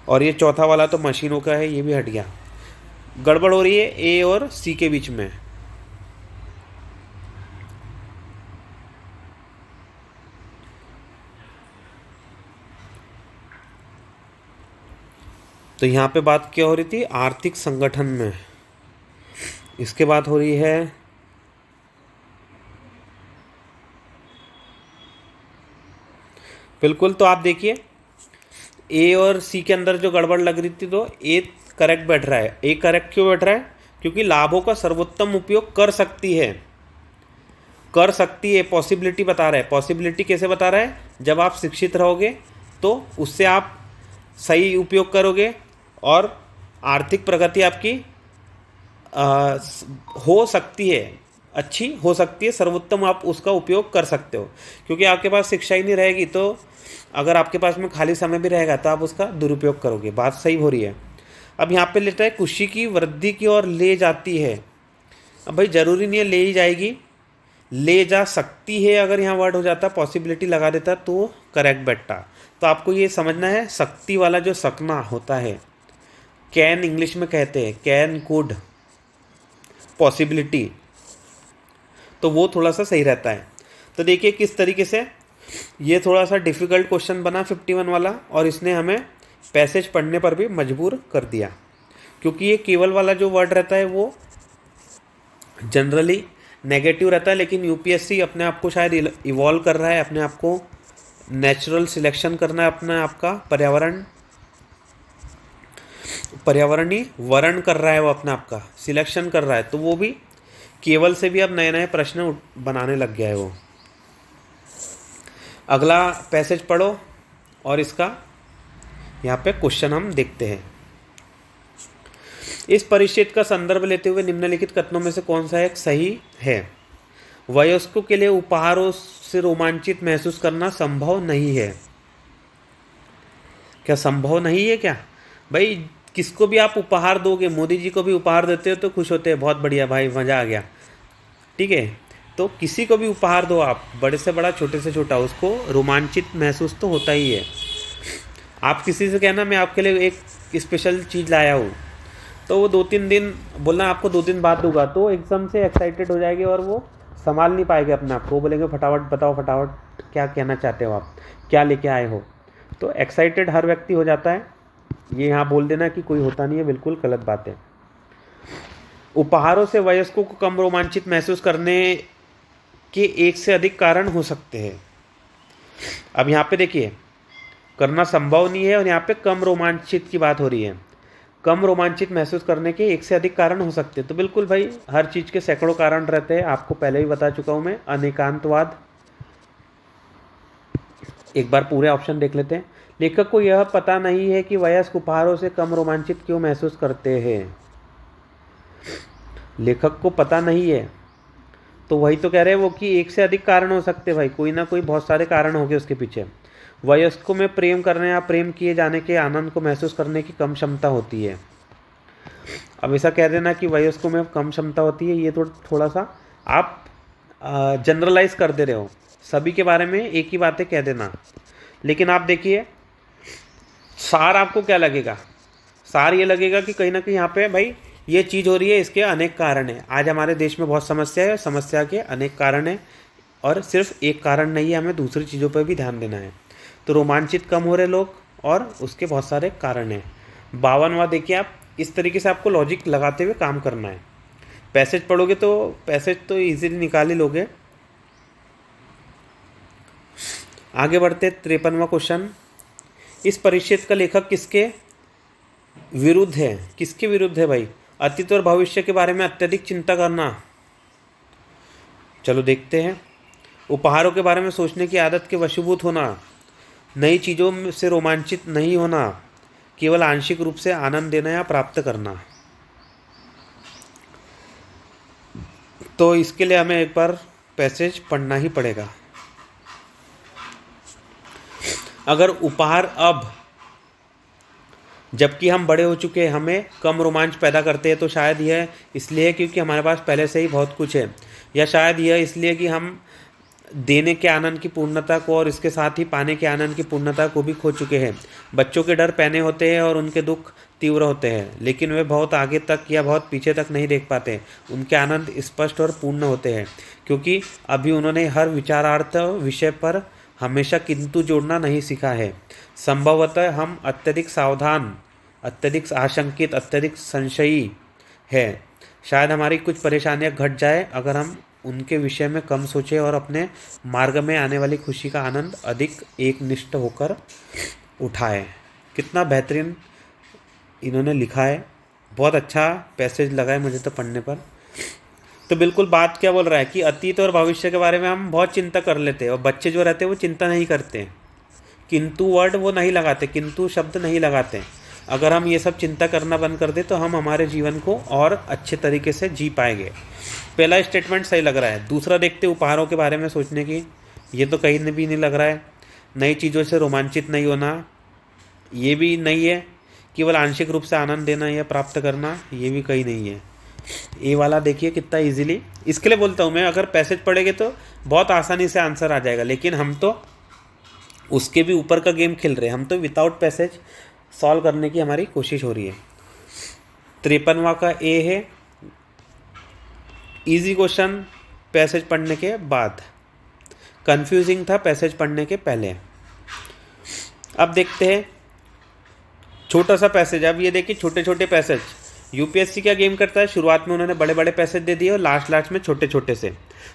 और ये चौथा वाला तो मशीनों का है, ये भी हट गया। गड़बड़ हो रही है ए और सी के बीच में। तो यहाँ पे बात क्या हो रही थी, आर्थिक संगठन में। इसके बात हो रही है बिल्कुल। तो आप देखिए ए और सी के अंदर जो गड़बड़ लग रही थी, तो ए करेक्ट बैठ रहा है। ए करेक्ट क्यों बैठ रहा है, क्योंकि लाभों का सर्वोत्तम उपयोग कर सकती है, पॉसिबिलिटी बता रहा है। पॉसिबिलिटी कैसे बता रहा है, जब आप शिक्षित रहोगे तो उससे आप सही उपयोग करोगे और आर्थिक प्रगति आपकी हो सकती है, अच्छी हो सकती है, सर्वोत्तम आप उसका उपयोग कर सकते हो। क्योंकि आपके पास शिक्षा ही नहीं रहेगी, तो अगर आपके पास में खाली समय भी रहेगा तो आप उसका दुरुपयोग करोगे। बात सही हो रही है। अब यहाँ पे लेता है खुशी की वृद्धि की ओर ले जाती है। अब भाई ज़रूरी नहीं है ले ही जाएगी, ले जा सकती है। अगर यहाँ वर्ड हो जाता, पॉसिबिलिटी लगा देता तो करेक्ट बैठता। तो आपको ये समझना है, शक्ति वाला जो सकना होता है, कैन इंग्लिश में कहते हैं, कैन, कुड, पॉसिबिलिटी, तो वो थोड़ा सा सही रहता है। तो देखिए किस तरीके से ये थोड़ा सा डिफ़िकल्ट क्वेश्चन बना 51 वाला, और इसने हमें पैसेज पढ़ने पर भी मजबूर कर दिया। क्योंकि ये केवल वाला जो वर्ड रहता है वो जनरली नेगेटिव रहता है, लेकिन यूपीएससी अपने आप को शायद इवॉल्व कर रहा है, अपने आप को नेचुरल सिलेक्शन करना है, अपने आप का पर्यावरणीय वर्ण कर रहा है, वो अपने आप का सिलेक्शन कर रहा है। तो वो भी केवल से भी अब नए नए प्रश्न बनाने लग गया है वो। अगला पैसेज पढ़ो और इसका यहाँ पे क्वेश्चन हम देखते हैं। इस परिच्छेद का संदर्भ लेते हुए निम्नलिखित कथनों में से कौन सा एक सही है। वयस्कों के लिए उपहारों से रोमांचित महसूस करना संभव नहीं है। क्या संभव नहीं है क्या भाई? किसको भी आप उपहार दोगे, मोदी जी को भी उपहार देते हो तो खुश होते हैं, बहुत बढ़िया भाई मज़ा आ गया, ठीक है। तो किसी को भी उपहार दो आप, बड़े से बड़ा छोटे से छोटा, उसको रोमांचित महसूस तो होता ही है। आप किसी से कहना मैं आपके लिए एक स्पेशल चीज़ लाया हूँ, तो वो 2-3 दिन बोलना आपको 2 दिन बाद दूंगा, तो एकदम से एक्साइटेड हो जाएगी और वो संभाल नहीं पाएंगे अपने आप को। वो बोलेंगे फटाफट बताओ, फटाफट क्या कहना चाहते हो आप, क्या लेके आए हो। तो एक्साइटेड हर व्यक्ति हो जाता है, ये यहाँ बोल देना कि कोई होता नहीं है, बिल्कुल गलत बात है। उपहारों से वयस्कों को कम रोमांचित महसूस करने के एक से अधिक कारण हो सकते हैं। अब यहाँ पे देखिए, करना संभव नहीं है और यहाँ पे कम रोमांचित की बात हो रही है। कम रोमांचित महसूस करने के एक से अधिक कारण हो सकते हैं, तो बिल्कुल भाई हर चीज़ के सैकड़ों कारण रहते हैं, आपको पहले ही बता चुका हूँ मैं। अनेकांतवाद, एक बार पूरे ऑप्शन देख लेते हैं। लेखक को यह पता नहीं है कि वयस्क उपहारों से कम रोमांचित क्यों महसूस करते हैं। लेखक को पता नहीं है, तो वही तो कह रहे हैं वो कि एक से अधिक कारण हो सकते हैं भाई, कोई ना कोई बहुत सारे कारण होंगे उसके पीछे। वयस्कों में प्रेम करने या प्रेम किए जाने के आनंद को महसूस करने की कम क्षमता होती है। अब ऐसा कह देना कि वयस्कों में कम क्षमता होती है, ये तो थोड़ा सा आप जनरलाइज कर दे रहे हो, सभी के बारे में एक ही बातें कह देना। लेकिन आप देखिए, सार आपको क्या लगेगा, सार ये लगेगा कि कहीं ना कहीं यहाँ पे भाई ये चीज़ हो रही है, इसके अनेक कारण हैं। आज हमारे देश में बहुत समस्या है, समस्या के अनेक कारण हैं और सिर्फ एक कारण नहीं है, हमें दूसरी चीज़ों पर भी ध्यान देना है। तो रोमांचित कम हो रहे लोग और उसके बहुत सारे कारण हैं। 52वां देखिए, आप इस तरीके से आपको लॉजिक लगाते हुए काम करना है। पैसेज पढ़ोगे तो पैसेज तो इजीली निकाल ही लोगे। आगे बढ़ते 53वां क्वेश्चन, इस परिच्छेद का लेखक किसके विरुद्ध है? किसके विरुद्ध है भाई? अतीत और भविष्य के बारे में अत्यधिक चिंता करना। चलो देखते हैं। उपहारों के बारे में सोचने की आदत के वशीभूत होना, नई चीज़ों से रोमांचित नहीं होना, केवल आंशिक रूप से आनंद देना या प्राप्त करना। तो इसके लिए हमें एक बार पैसेज पढ़ना ही पड़ेगा। अगर उपहार अब जबकि हम बड़े हो चुके हैं हमें कम रोमांच पैदा करते हैं, तो शायद यह इसलिए क्योंकि हमारे पास पहले से ही बहुत कुछ है, या शायद यह इसलिए कि हम देने के आनंद की पूर्णता को और इसके साथ ही पाने के आनंद की पूर्णता को भी खो चुके हैं। बच्चों के डर पैने होते हैं और उनके दुख तीव्र होते हैं, लेकिन वे बहुत आगे तक या बहुत पीछे तक नहीं देख पाते। उनके आनंद स्पष्ट और पूर्ण होते हैं, क्योंकि अभी उन्होंने हर विचारार्थ विषय पर हमेशा किंतु जोड़ना नहीं सीखा है। संभवतः हम अत्यधिक सावधान, अत्यधिक आशंकित, अत्यधिक संशयी है। शायद हमारी कुछ परेशानियां घट जाए अगर हम उनके विषय में कम सोचें और अपने मार्ग में आने वाली खुशी का आनंद अधिक एकनिष्ठ होकर उठाएं। कितना बेहतरीन इन्होंने लिखा है, बहुत अच्छा पैसेज लगा है मुझे तो पढ़ने पर। तो बिल्कुल बात क्या बोल रहा है कि अतीत और भविष्य के बारे में हम बहुत चिंता कर लेते हैं और बच्चे जो रहते हैं वो चिंता नहीं करते, किंतु वर्ड वो नहीं लगाते, किंतु शब्द नहीं लगाते। अगर हम ये सब चिंता करना बंद कर दें तो हम हमारे जीवन को और अच्छे तरीके से जी पाएंगे। पहला स्टेटमेंट सही लग रहा है। दूसरा देखते उपहारों के बारे में सोचने की, ये तो कहीं भी नहीं लग रहा है। नई चीज़ों से रोमांचित नहीं होना, ये भी नहीं है। केवल आंशिक रूप से आनंद देना या प्राप्त करना, ये भी कहीं नहीं है। ये वाला देखिए कितना इजीली, इसके लिए बोलता हूँ मैं, अगर पैसेज पढ़ेंगे तो बहुत आसानी से आंसर आ जाएगा, लेकिन हम तो उसके भी ऊपर का गेम खेल रहे हैं। हम तो विदाउट पैसेज सॉल्व करने की हमारी कोशिश हो रही है। 53वां का ए है इजी क्वेश्चन पैसेज पढ़ने के बाद, कंफ्यूजिंग था पैसेज पढ़ने के पहले। अब देखते हैं छोटा सा पैसेज। अब ये देखिए छोटे छोटे पैसेज, यूपीएससी क्या गेम करता है, शुरुआत में उन्होंने बड़े बड़े पैसेज दे दिए और लास्ट में छोटे छोटे से।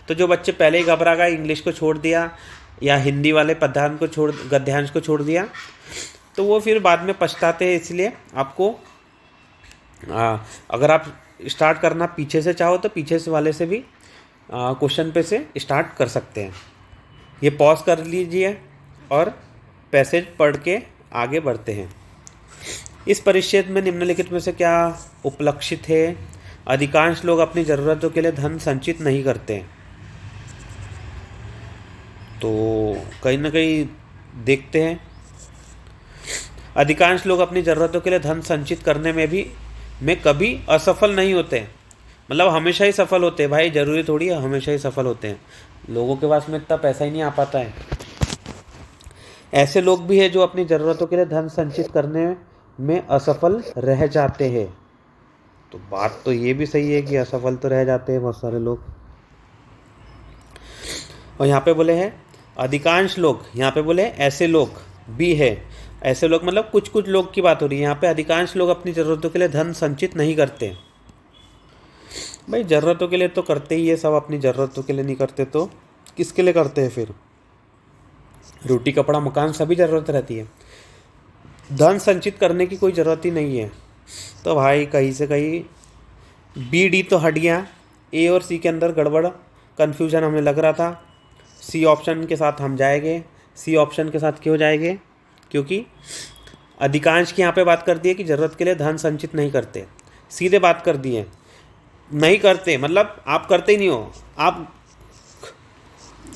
तो जो बच्चे पहले ही घबरा गए, इंग्लिश को छोड़ दिया या हिंदी वाले गद्यांश को छोड़ दिया, तो वो फिर बाद में पछताते हैं। इसलिए आपको अगर आप स्टार्ट करना पीछे से चाहो तो पीछे से वाले से भी क्वेश्चन पे से स्टार्ट कर सकते हैं। ये पॉज कर लीजिए और पैसेज पढ़ के आगे बढ़ते हैं। इस परिच्छेद में निम्नलिखित में से क्या उपलक्षित है? अधिकांश लोग अपनी ज़रूरतों के लिए धन संचित नहीं करते। तो कहीं ना कहीं देखते हैं, अधिकांश लोग अपनी ज़रूरतों के लिए धन संचित करने में कभी असफल नहीं होते। मतलब हमेशा ही सफल होते हैं भाई, ज़रूरी थोड़ी है हमेशा ही सफल होते हैं। लोगों के पास में इतना पैसा ही नहीं आ पाता है। ऐसे लोग भी हैं जो अपनी ज़रूरतों के लिए धन संचित करने में असफल रह जाते हैं। तो बात तो ये भी सही है कि असफल तो रह जाते हैं बहुत सारे लोग। और यहाँ पे बोले हैं अधिकांश लोग, यहाँ पे बोले ऐसे लोग भी है। ऐसे लोग मतलब कुछ कुछ लोग की बात हो रही है यहाँ पे। अधिकांश लोग अपनी ज़रूरतों के लिए धन संचित नहीं करते। भाई ज़रूरतों के लिए तो करते ही है सब, अपनी ज़रूरतों के लिए नहीं करते तो किसके लिए करते हैं फिर? रोटी कपड़ा मकान सभी ज़रूरत रहती है, धन संचित करने की कोई ज़रूरत ही नहीं है। तो भाई कहीं से कहीं बी डी तो हट गया, ए और सी के अंदर गड़बड़ कन्फ्यूजन हमें लग रहा था। सी ऑप्शन के साथ हम जाएंगे। सी ऑप्शन के साथ क्यों जाएंगे? क्योंकि अधिकांश की यहाँ पे बात कर दी है कि ज़रूरत के लिए धन संचित नहीं करते। सीधे बात कर दी है नहीं करते, मतलब आप करते ही नहीं हो, आप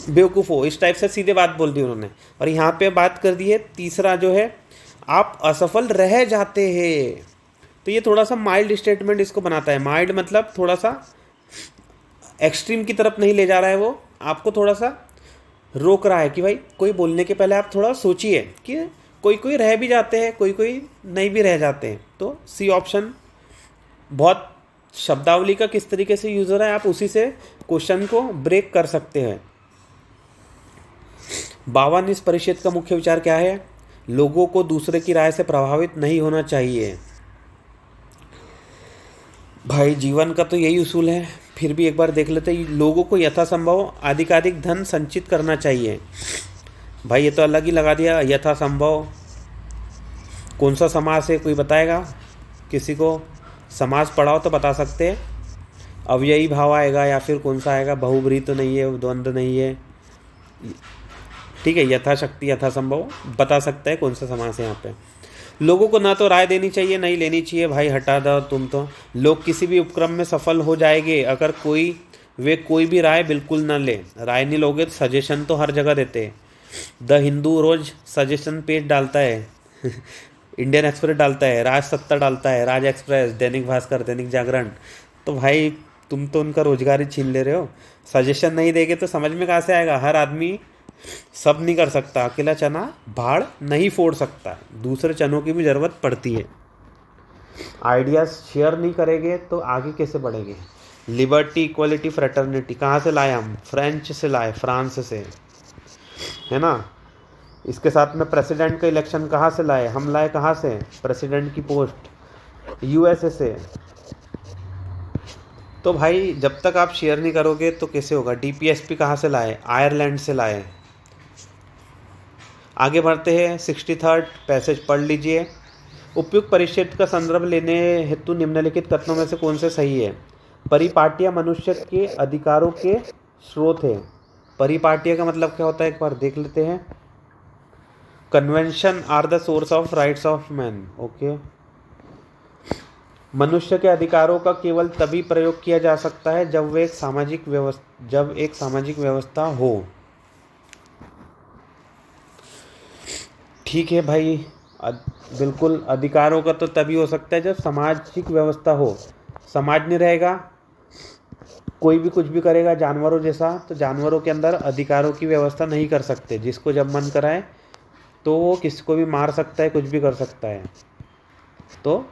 बेवकूफ़ हो, इस टाइप से सीधे बात बोल दी उन्होंने। और यहाँ पे बात कर दी है तीसरा जो है, आप असफल रह जाते हैं। तो ये थोड़ा सा माइल्ड स्टेटमेंट इसको बनाता है। माइल्ड मतलब थोड़ा सा एक्सट्रीम की तरफ नहीं ले जा रहा है, वो आपको थोड़ा सा रोक रहा है कि भाई कोई बोलने के पहले आप थोड़ा सोचिए कि कोई कोई रह भी जाते हैं, कोई कोई नहीं भी रह जाते हैं। तो सी ऑप्शन बहुत शब्दावली का किस तरीके से यूज़ हो रहा है, आप उसी से क्वेश्चन को ब्रेक कर सकते हैं। 52 इस परिषद का मुख्य विचार क्या है? लोगों को दूसरे की राय से प्रभावित नहीं होना चाहिए। भाई जीवन का तो यही उसूल है, फिर भी एक बार देख लेते हैं। लोगों को यथासंभव अधिकाधिक धन संचित करना चाहिए। भाई ये तो अलग ही लगा दिया, यथासंभव कौन सा समास है, कोई बताएगा? किसी को समास पढ़ाओ तो बता सकते हैं। अव्ययी भाव आएगा या फिर कौन सा आएगा? बहुब्रीहि तो नहीं है, द्वंद्व नहीं है, ठीक है। यथाशक्ति यथासंभव बता सकता है कौन सा समास है यहाँ पे। लोगों को ना तो राय देनी चाहिए नहीं लेनी चाहिए। भाई हटा दो तुम तो। लोग किसी भी उपक्रम में सफल हो जाएंगे अगर कोई भी राय बिल्कुल ना ले। राय नहीं लोगे तो सजेशन तो हर जगह देते हैं। द हिंदू रोज सजेशन पेज डालता है इंडियन एक्सप्रेस डालता है, राज सत्ता डालता है, राज एक्सप्रेस, दैनिक भास्कर, दैनिक जागरण। तो भाई तुम तो उनका रोजगार ही छीन ले रहे हो। सजेशन नहीं देंगे तो समझ में कहाँ से आएगा? हर आदमी सब नहीं कर सकता, अकेला चना भाड़ नहीं फोड़ सकता, दूसरे चनों की भी ज़रूरत पड़ती है। आइडियाज़ शेयर नहीं करेंगे तो आगे कैसे बढ़ेंगे? लिबर्टी, इक्वलिटी, फ्रेटर्निटी कहाँ से लाए हम? फ्रेंच से लाए, फ्रांस से, है ना। इसके साथ में प्रेसिडेंट का इलेक्शन कहाँ से लाए हम? लाए कहाँ से? प्रेसिडेंट की पोस्ट यूएसए से। तो भाई जब तक आप शेयर नहीं करोगे तो कैसे होगा? डीपीएसपी कहाँ से लाए? आयरलैंड से लाए। आगे बढ़ते हैं। 63 पैसेज पढ़ लीजिए। उपयुक्त परिच्छेद का संदर्भ लेने हेतु निम्नलिखित कथनों में से कौन से सही है? परिपाटियाँ मनुष्य के अधिकारों के स्रोत है। परिपाटियाँ का मतलब क्या होता है एक बार देख लेते हैं। Convention are the source of rights of man. Okay. मनुष्य के अधिकारों का केवल तभी प्रयोग किया जा सकता है जब एक सामाजिक व्यवस्था हो। ठीक है भाई, बिल्कुल अधिकारों का तो तभी हो सकता है जब सामाजिक व्यवस्था हो। समाज नहीं रहेगा, कोई भी कुछ भी करेगा जानवरों जैसा, तो जानवरों के अंदर अधिकारों की व्यवस्था नहीं कर सकते। जिसको जब मन कराए तो वो किसको भी मार सकता है, कुछ भी कर सकता है। तो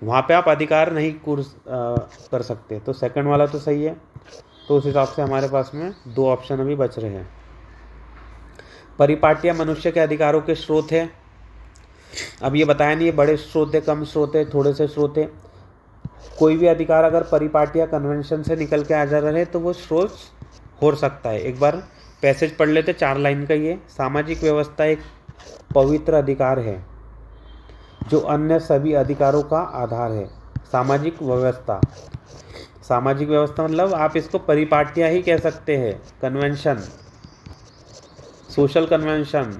वहाँ पे आप अधिकार नहीं कर सकते। तो सेकंड वाला तो सही है। तो उस हिसाब से हमारे पास में 2 ऑप्शन अभी बच रहे हैं। परिपाटियाँ मनुष्य के अधिकारों के स्रोत है। अब ये बताया नहीं है बड़े स्रोत है, कम स्रोत है, थोड़े से स्रोत है। कोई भी अधिकार अगर परिपाटियाँ कन्वेंशन से निकल के आ जा रहे तो वो स्रोत हो सकता है। एक बार पैसेज पढ़ लेते 4 लाइन का। ये सामाजिक व्यवस्था एक पवित्र अधिकार है जो अन्य सभी अधिकारों का आधार है। सामाजिक व्यवस्था, सामाजिक व्यवस्था मतलब आप इसको परिपाटियाँ ही कह सकते हैं। कन्वेंशन, सोशल कन्वेंशन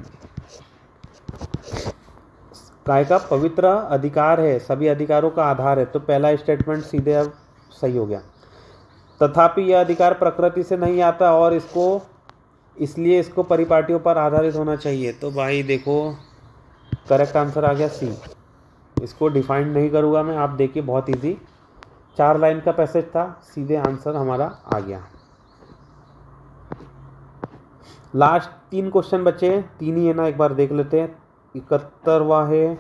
काय का पवित्र अधिकार है, सभी अधिकारों का आधार है। तो पहला स्टेटमेंट सीधे अब सही हो गया। तथापि यह अधिकार प्रकृति से नहीं आता और इसलिए इसको परिपाटियों पर आधारित होना चाहिए। तो भाई देखो करेक्ट आंसर आ गया सी। इसको डिफाइन नहीं करूँगा मैं, आप देखिए बहुत इजी। 4 लाइन का पैसेज था, सीधे आंसर हमारा आ गया। लास्ट 3 क्वेश्चन बचे, 3 ही है ना, एक बार देख लेते हैं। 71वां है,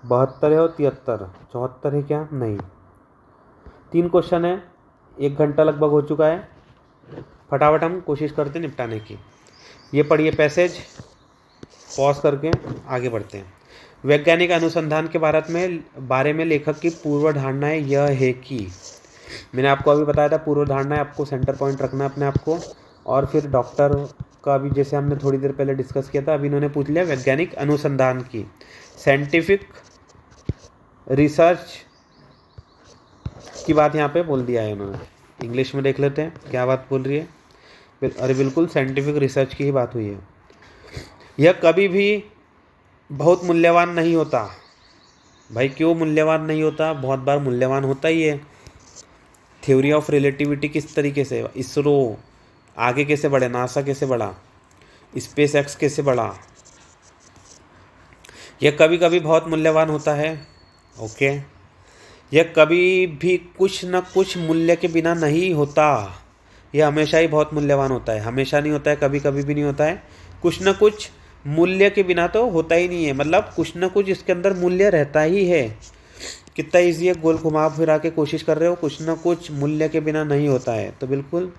72 है और 73, 74 है क्या? नहीं, 3 क्वेश्चन है, 1 घंटा लगभग हो चुका है। फटाफट हम कोशिश करते हैं निपटाने की। ये पढ़िए पैसेज, पॉज करके आगे बढ़ते हैं। वैज्ञानिक अनुसंधान के बारे में लेखक की पूर्व धारणाएं यह है कि, मैंने आपको अभी बताया था पूर्व धारणाएं आपको सेंटर पॉइंट रखना है अपने आप को। और फिर डॉक्टर का भी जैसे हमने थोड़ी देर पहले डिस्कस किया था, अभी इन्होंने पूछ लिया वैज्ञानिक अनुसंधान की, साइंटिफिक रिसर्च की बात यहाँ पे बोल दिया है उन्होंने। इंग्लिश में देख लेते हैं क्या बात बोल रही है। अरे बिल्कुल साइंटिफिक रिसर्च की ही बात हुई है। यह कभी भी बहुत मूल्यवान नहीं होता। भाई क्यों मूल्यवान नहीं होता? बहुत बार मूल्यवान होता ही है। थ्योरी ऑफ रिलेटिविटी किस तरीके से, इसरो आगे कैसे बढ़े, नासा कैसे बढ़ा, स्पेस एक्स कैसे बढ़ा, यह कभी कभी बहुत मूल्यवान होता है। ओके, यह कभी भी कुछ न कुछ मूल्य के बिना नहीं होता। यह हमेशा ही बहुत मूल्यवान होता है। हमेशा नहीं होता है, कभी कभी भी नहीं होता है, कुछ न कुछ मूल्य के बिना तो होता ही नहीं है। मतलब कुछ न कुछ इसके अंदर मूल्य रहता ही है। कितना ईजी है, गोल घुमा फिरा के कोशिश कर रहे हो, कुछ न कुछ मूल्य के बिना नहीं होता है। तो बिल्कुल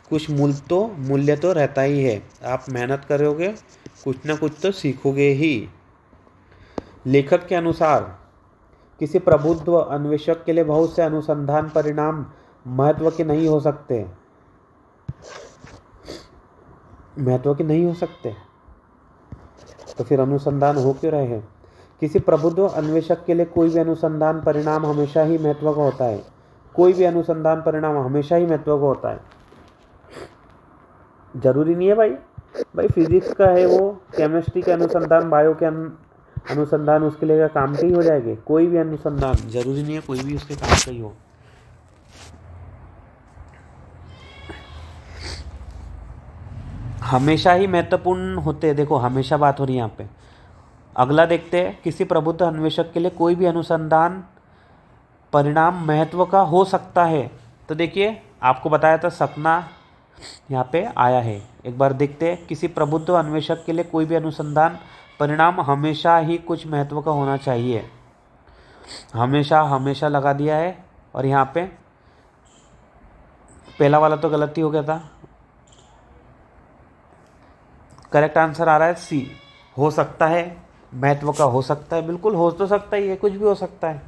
कुछ मूल्य तो रहता ही है। आप मेहनत करोगे कुछ न कुछ तो सीखोगे ही। लेखक के अनुसार किसी प्रबुद्ध अन्वेषक के लिए बहुत से अनुसंधान परिणाम महत्व के नहीं हो सकते। महत्व के नहीं हो सकते तो फिर अनुसंधान हो क्यों रहे हैं? किसी प्रबुद्ध अन्वेषक के लिए कोई भी अनुसंधान परिणाम हमेशा ही महत्व का होता है। कोई भी अनुसंधान परिणाम हमेशा ही महत्व का होता है। जरूरी नहीं है भाई फिजिक्स का है वो, केमिस्ट्री के अनुसंधान, बायो के अनुसंधान उसके लिए काम के ही हो जाएंगे। कोई भी अनुसंधान जरूरी नहीं है कोई भी उसके काम का ही हो। हमेशा ही महत्वपूर्ण होते हैं। देखो हमेशा बात हो रही है यहाँ पे। अगला देखते हैं, किसी प्रबुद्ध अन्वेषक के लिए कोई भी अनुसंधान परिणाम महत्व का हो सकता है। तो देखिए आपको बताया था सपना यहाँ पे आया है। एक बार देखते हैं, किसी प्रबुद्ध अन्वेषक के लिए कोई भी अनुसंधान परिणाम हमेशा ही कुछ महत्व का होना चाहिए। हमेशा हमेशा लगा दिया है और यहाँ पे पहला वाला तो गलती हो गया था। करेक्ट आंसर आ रहा है सी, हो सकता है, महत्व का हो सकता है। बिल्कुल हो तो सकता ही है, कुछ भी हो सकता है।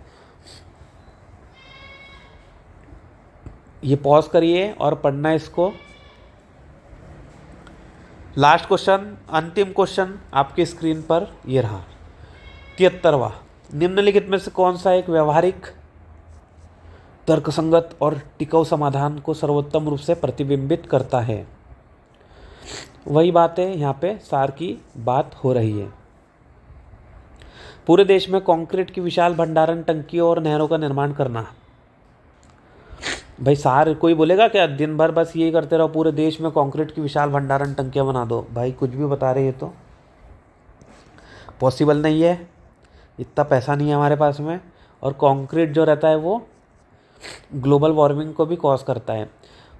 ये पॉज करिए और पढ़ना इसको। लास्ट क्वेश्चन, अंतिम क्वेश्चन आपकी स्क्रीन पर ये रहा, 73वां। निम्नलिखित में से कौन सा एक व्यवहारिक, तर्कसंगत और टिकाऊ समाधान को सर्वोत्तम रूप से प्रतिबिंबित करता है? वही बात है, यहाँ पे सार की बात हो रही है। पूरे देश में कंक्रीट की विशाल भंडारण टंकियों और नहरों का निर्माण करना। भाई सार कोई बोलेगा क्या दिन भर बस यही करते रहो, पूरे देश में कंक्रीट की विशाल भंडारण टंकियां बना दो? भाई कुछ भी बता रहे हैं, तो पॉसिबल नहीं है, इतना पैसा नहीं है हमारे पास में। और कंक्रीट जो रहता है वो ग्लोबल वार्मिंग को भी कॉज करता है।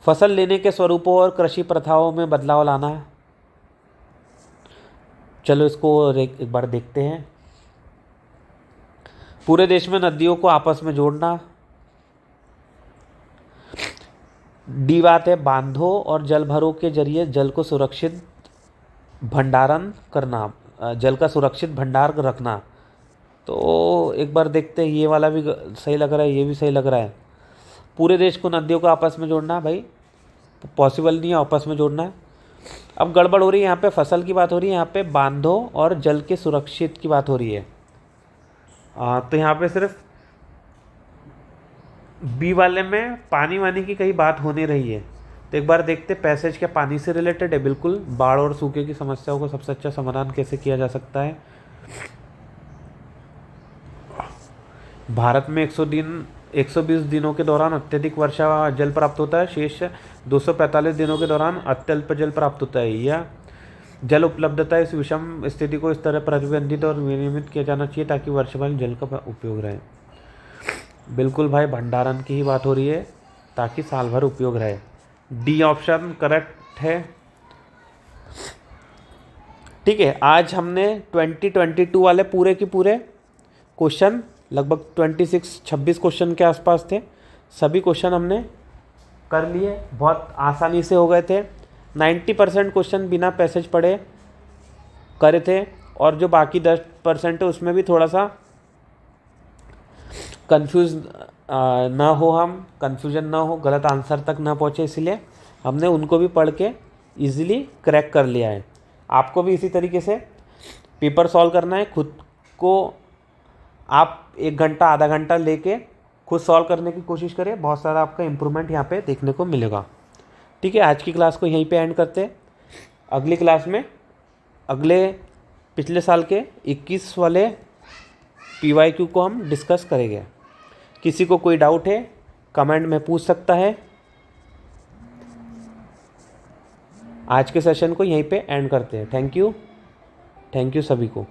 फसल लेने के स्वरूपों और कृषि प्रथाओं में बदलाव लाना। चलो इसको एक बार देखते हैं। पूरे देश में नदियों को आपस में जोड़ना। डी बात है, बांधों और जलभरों के जरिए जल को सुरक्षित भंडारण करना, जल का सुरक्षित भंडार रखना। तो एक बार देखते हैं, ये वाला भी सही लग रहा है, ये भी सही लग रहा है। पूरे देश को नदियों को आपस में जोड़ना, भाई पॉसिबल नहीं है आपस में जोड़ना है। अब गड़बड़ हो रही है, यहाँ पे फसल की बात हो रही है, यहाँ पे बांधों और जल के सुरक्षित की बात हो रही है। तो यहाँ पे सिर्फ बी वाले में पानी वानी की कहीं बात होने रही है। तो एक बार देखते, पैसेज क्या पानी से रिलेटेड है? बिल्कुल। बाढ़ और सूखे की समस्याओं को सबसे अच्छा समाधान कैसे किया जा सकता है? भारत में 120 दिनों के दौरान अत्यधिक वर्षा जल प्राप्त होता है, शेष 245 दिनों के दौरान अत्यल्प जल प्राप्त होता है। या जल उपलब्धता इस विषम स्थिति को इस तरह प्रतिबंधित और विनियमित किया जाना चाहिए ताकि वर्षभर जल का उपयोग रहे। बिल्कुल भाई, भंडारण की ही बात हो रही है ताकि साल भर उपयोग रहे। डी ऑप्शन करेक्ट है। ठीक है, आज हमने 2022 वाले पूरे के पूरे क्वेश्चन, लगभग 26 क्वेश्चन के आसपास थे, सभी क्वेश्चन हमने कर लिए, बहुत आसानी से हो गए थे। 90% क्वेश्चन बिना पैसेज पढ़े करे थे, और जो बाकी 10% है उसमें भी थोड़ा सा कंफ्यूज ना हो, हम कंफ्यूजन ना हो, गलत आंसर तक ना पहुँचे, इसलिए हमने उनको भी पढ़ के इजीली क्रैक कर लिया है। आपको भी इसी तरीके से पेपर सॉल्व करना है, खुद को आप 1 घंटा आधा घंटा लेके खुद सॉल्व करने की कोशिश करें, बहुत सारा आपका इम्प्रूवमेंट यहाँ पे देखने को मिलेगा। ठीक है, आज की क्लास को यहीं पे एंड करते हैं। अगली क्लास में अगले पिछले साल के 21 वाले PYQ को हम डिस्कस करेंगे। किसी को कोई डाउट है कमेंट में पूछ सकता है। आज के सेशन को यहीं पे एंड करते हैं। थैंक यू सभी को।